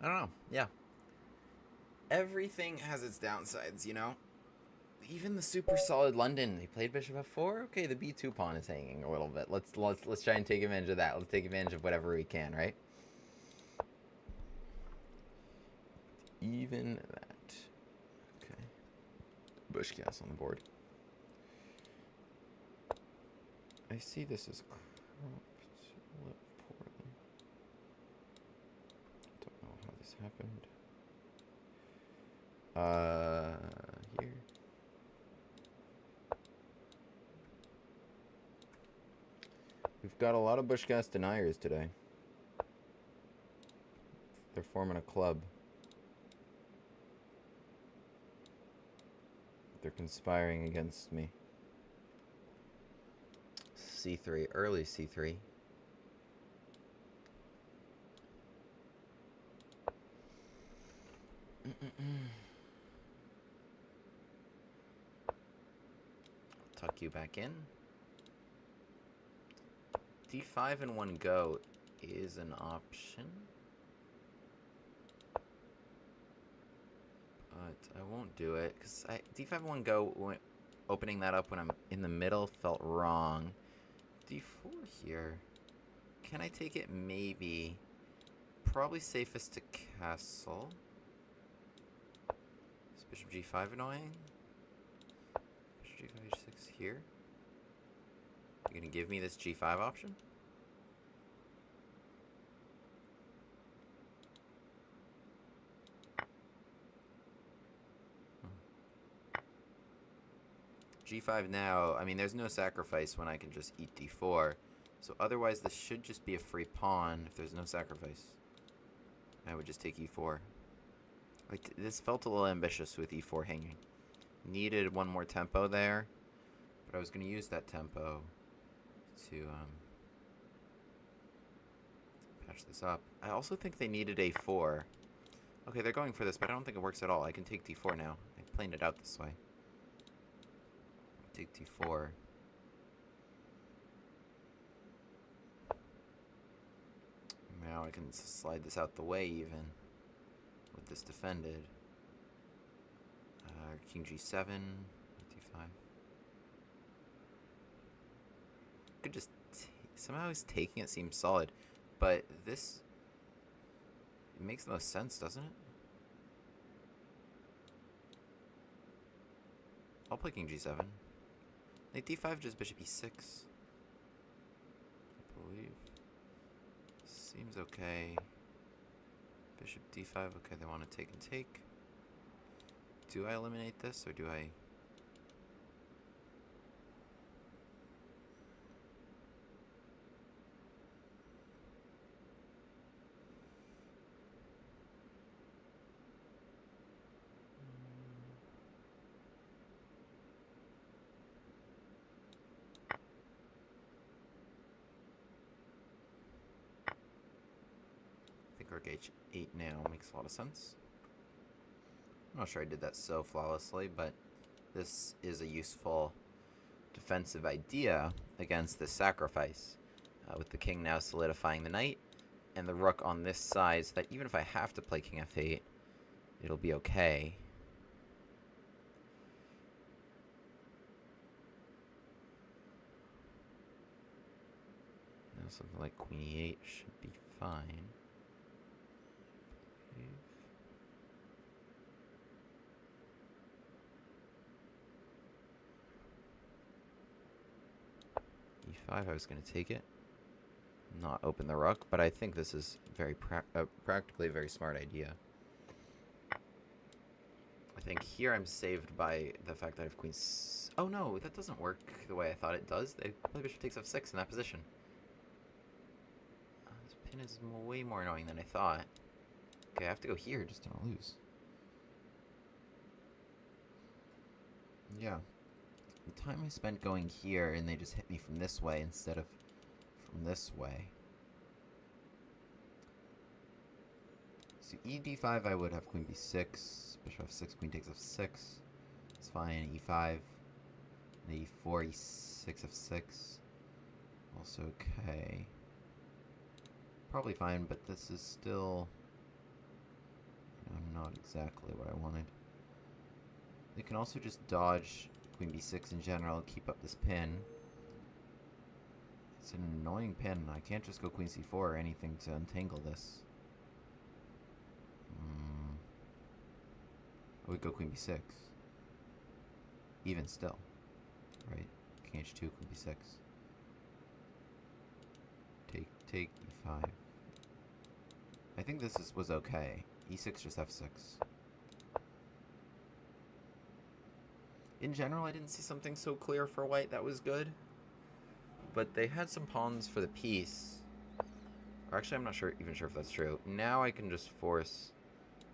I don't know. Yeah. Everything has its downsides, you know? Even the super solid London, they played bishop f4. Okay, the b2 pawn is hanging a little bit. Let's try and take advantage of that. Let's take advantage of whatever we can, right? Even that. Okay. Busch gas on the board. I see this is cropped poorly. Don't know how this happened. Here. We've got a lot of Busch gas deniers today. They're forming a club. They're conspiring against me. C3, early C3. Tuck you back in. D5 in one go is an option. But I won't do it, because D5 in one go, opening that up when I'm in the middle felt wrong. D4 here. Can I take it? Maybe. Probably safest to castle. Is bishop G5 annoying? Bishop G5, H6 here. You gonna give me this g5 option? G5 now, I mean, there's no sacrifice when I can just eat d4. So otherwise, this should just be a free pawn if there's no sacrifice. I would just take e4. Like, this felt a little ambitious with e4 hanging. Needed one more tempo there, but I was going to use that tempo to patch this up. I also think they needed a4. Okay, they're going for this, but I don't think it works at all. I can take d4 now. I planned it out this way. Take d4. Now I can slide this out the way even with this defended. King g7, d5. Could just somehow he's taking it seems solid, but this it makes the most sense, doesn't it? I'll play king g7. Knight d5, just bishop e6. I believe. Seems okay. Bishop d5, okay, they want to take and take. Do I eliminate this, or do I... I think Rook h8 now makes a lot of sense. I'm not sure I did that so flawlessly, but this is a useful defensive idea against this sacrifice. With the king now solidifying the knight, and the rook on this side, so that even if I have to play king f8, it'll be okay. Now something like queen e8 should be fine. e5, I was going to take it, not open the rook, but I think this is very practically a very smart idea. I think here I'm saved by the fact that I have queen. Oh no, that doesn't work the way I thought it does. They play bishop takes f6 in that position. This pin is way more annoying than I thought. Okay, I have to go here just to not lose. Yeah. The time I spent going here, and they just hit me from this way instead of from this way. So e d5, I would have queen b6, bishop f6, queen takes f6. It's fine. e5, and e4, e6, f6. Also okay. Probably fine, but this is still, you know, not exactly what I wanted. They can also just dodge queen b6 in general, keep up this pin. It's an annoying pin. I can't just go queen c4 or anything to untangle this. I would go queen b6. Even still. Right? King h2, queen b6. Take e5. I think this was okay. e6, just f6. In general, I didn't see something so clear for white that was good. But they had some pawns for the piece. Or actually, I'm not even sure if that's true. Now I can just force...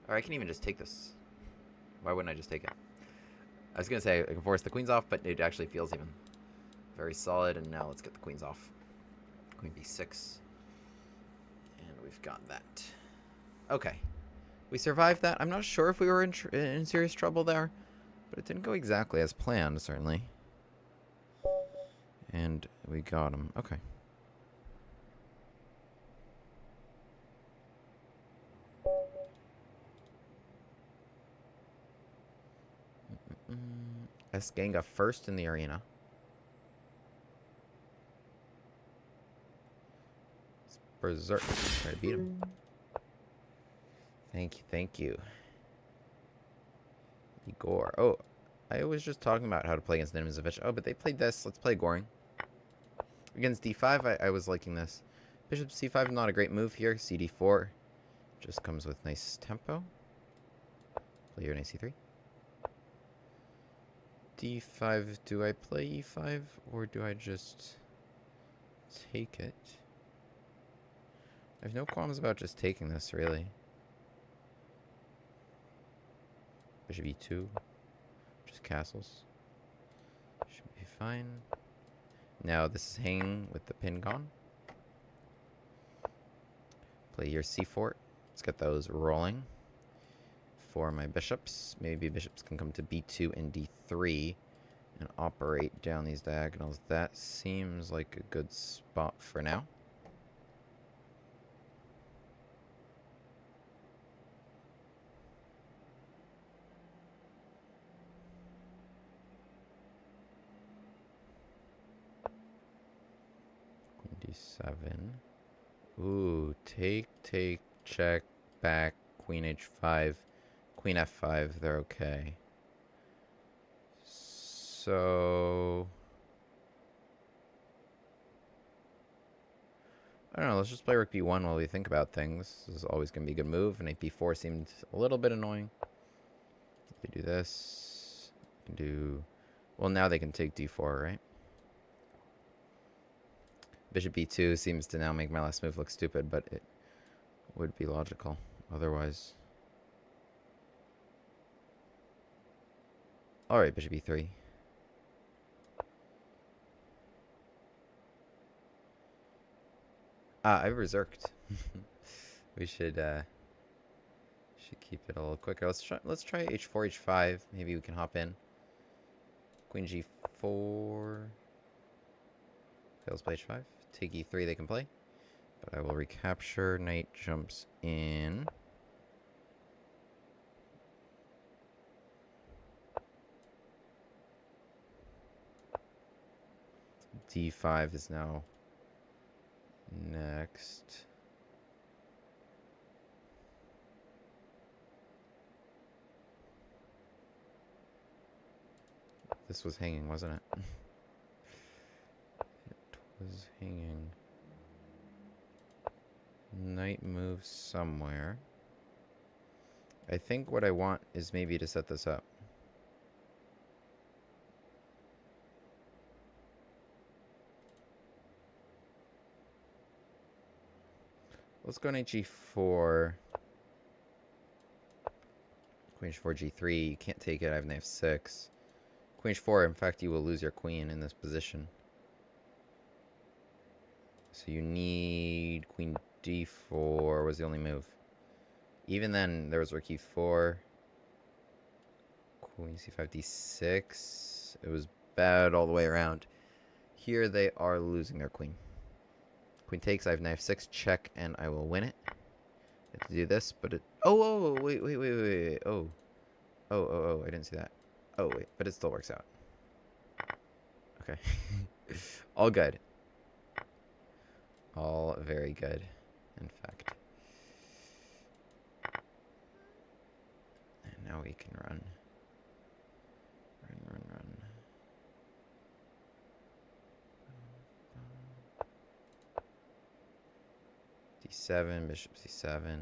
Or I can even just take this. Why wouldn't I just take it? I was going to say I can force the queens off, but it actually feels even very solid. And now let's get the queens off. Queen b6. And we've got that. Okay. We survived that. I'm not sure if we were in serious trouble there. But it didn't go exactly as planned, certainly. And we got him. Okay. Esganga first in the arena. It's Berserk. Try to beat him. Thank you, thank you. Igor. Oh, I was just talking about how to play against Nimzovich. Oh, but they played this. Let's play Goring. Against d5, I was liking this. Bishop c5, not a great move here. cd4 just comes with nice tempo. Play your knight c3. d5, do I play e5 or do I just take it? I have no qualms about just taking this, really. Bishop e2, just castles. Should be fine. Now this is hanging with the pin gone. Play your c4. Let's get those rolling. For my bishops, maybe bishops can come to b2 and d3 and operate down these diagonals. That seems like a good spot for now. Queen d7. Ooh, take, check, back, queen h5. Queen f5, they're okay. So I don't know, let's just play rook b1 while we think about things. This is always going to be a good move. Knight b4 seemed a little bit annoying. If we do this, we can do... Well, now they can take d4, right? Bishop b2 seems to now make my last move look stupid, but it would be logical otherwise. Alright, bishop e3. I berserked. We should keep it a little quicker. Let's try h4, h5. Maybe we can hop in. Queen g4. Fails play h5. Take e3 they can play. But I will recapture. Knight jumps in. d5 is now next. This was hanging, wasn't it? It was hanging. Knight moves somewhere. I think what I want is maybe to set this up. Let's go knight g4. Queen h4, g3. You can't take it. I have knight f6. Queen h4. In fact, you will lose your queen in this position. So you need queen d4 was the only move. Even then, there was rook e4. Queen c5, d6. It was bad all the way around. Here they are losing their queen. Queen takes, I have knight f6, check, and I will win it. I have to do this, but it... Oh, wait. Oh, I didn't see that. Oh, wait, but it still works out. Okay. All good. All very good, in fact. And now we can run. Run. d7, bishop c7.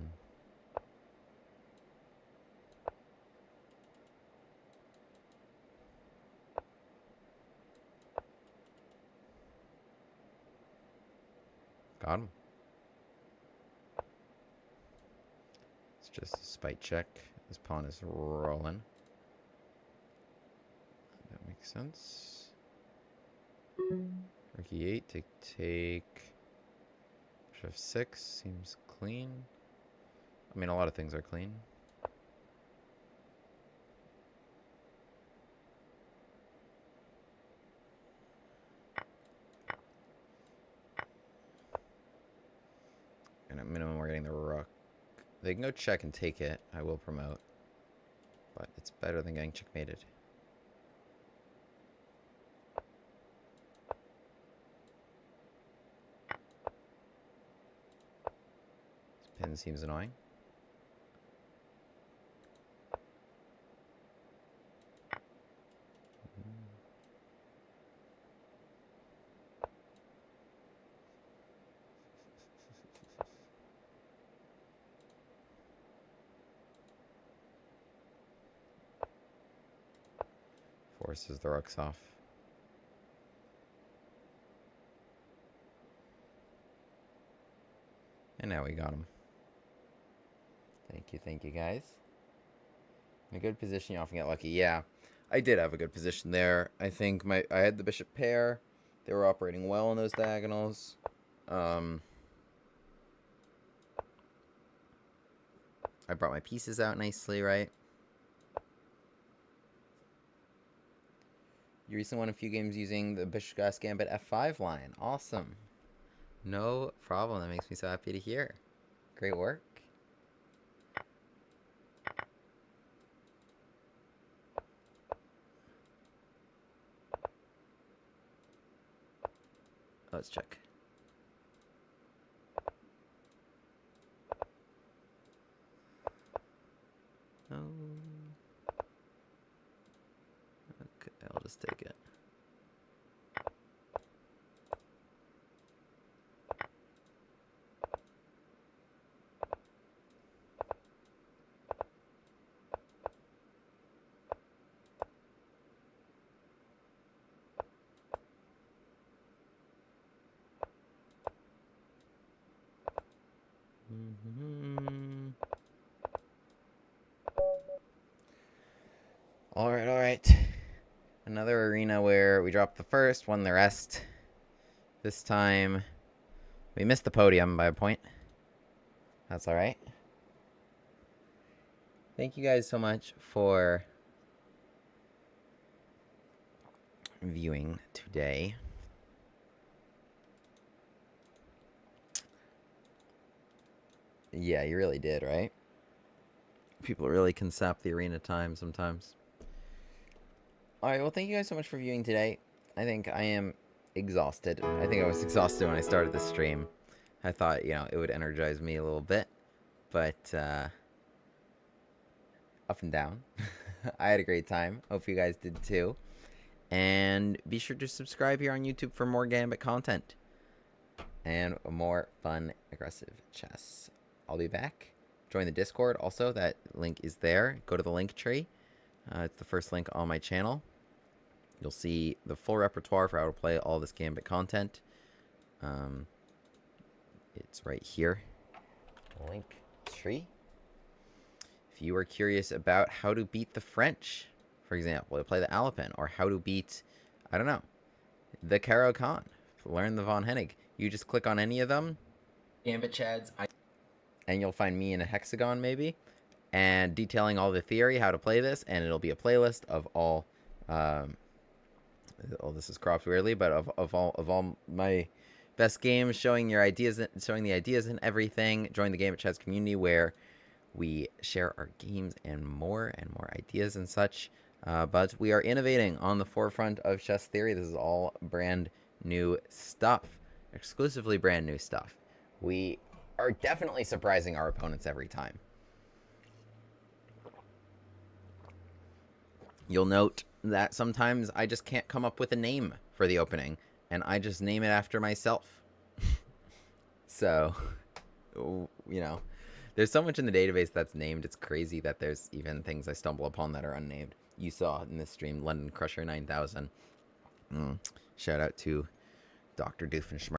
Got him. It's just a spite check. This pawn is rolling. That makes sense. Rook e8, take. Bishop f6 seems clean. I mean, a lot of things are clean. And at minimum, we're getting the rook. They can go check and take it. I will promote. But it's better than getting checkmated. This pin seems annoying. Forces the rooks off. And now we got him. Thank you guys. In a good position, you often get lucky. Yeah, I did have a good position there. I think I had the bishop pair. They were operating well in those diagonals. I brought my pieces out nicely, right? You recently won a few games using the Busch Gambit F5 line. Awesome. No problem. That makes me so happy to hear. Great work. Let's check. Oh. Okay, I'll just take it. All right. Another arena where we dropped the first, won the rest. This time, we missed the podium by a point. That's all right. Thank you guys so much for viewing today. Yeah, you really did, right? People really can sap the arena time sometimes. Alright, well, thank you guys so much for viewing today. I think I am exhausted. I think I was exhausted when I started the stream. I thought, you know, it would energize me a little bit. But, up and down. I had a great time. Hope you guys did too. And be sure to subscribe here on YouTube for more Gambit content. And more fun, aggressive chess. I'll be back. Join the Discord also. That link is there. Go to the link tree. It's the first link on my channel. You'll see the full repertoire for how to play all this Gambit content. It's right here. Link tree. If you are curious about how to beat the French, for example, to play the Alapin, or how to beat, I don't know, the Caro Kann, learn the Von Hennig, you just click on any of them. Gambit Chads. And you'll find me in a hexagon, maybe, and detailing all the theory, how to play this, and it'll be a playlist of all, this is cropped weirdly, but of all my best games, showing the ideas and everything. Join the Gambit Chads community where we share our games and more ideas and such. But we are innovating on the forefront of chess theory. This is all brand new stuff, exclusively brand new stuff. We are definitely surprising our opponents every time. You'll note that sometimes I just can't come up with a name for the opening, and I just name it after myself. So, you know, there's so much in the database that's named. It's crazy that there's even things I stumble upon that are unnamed. You saw in this stream, London Crusher 9000. Shout out to Dr. Doofenshmirtz.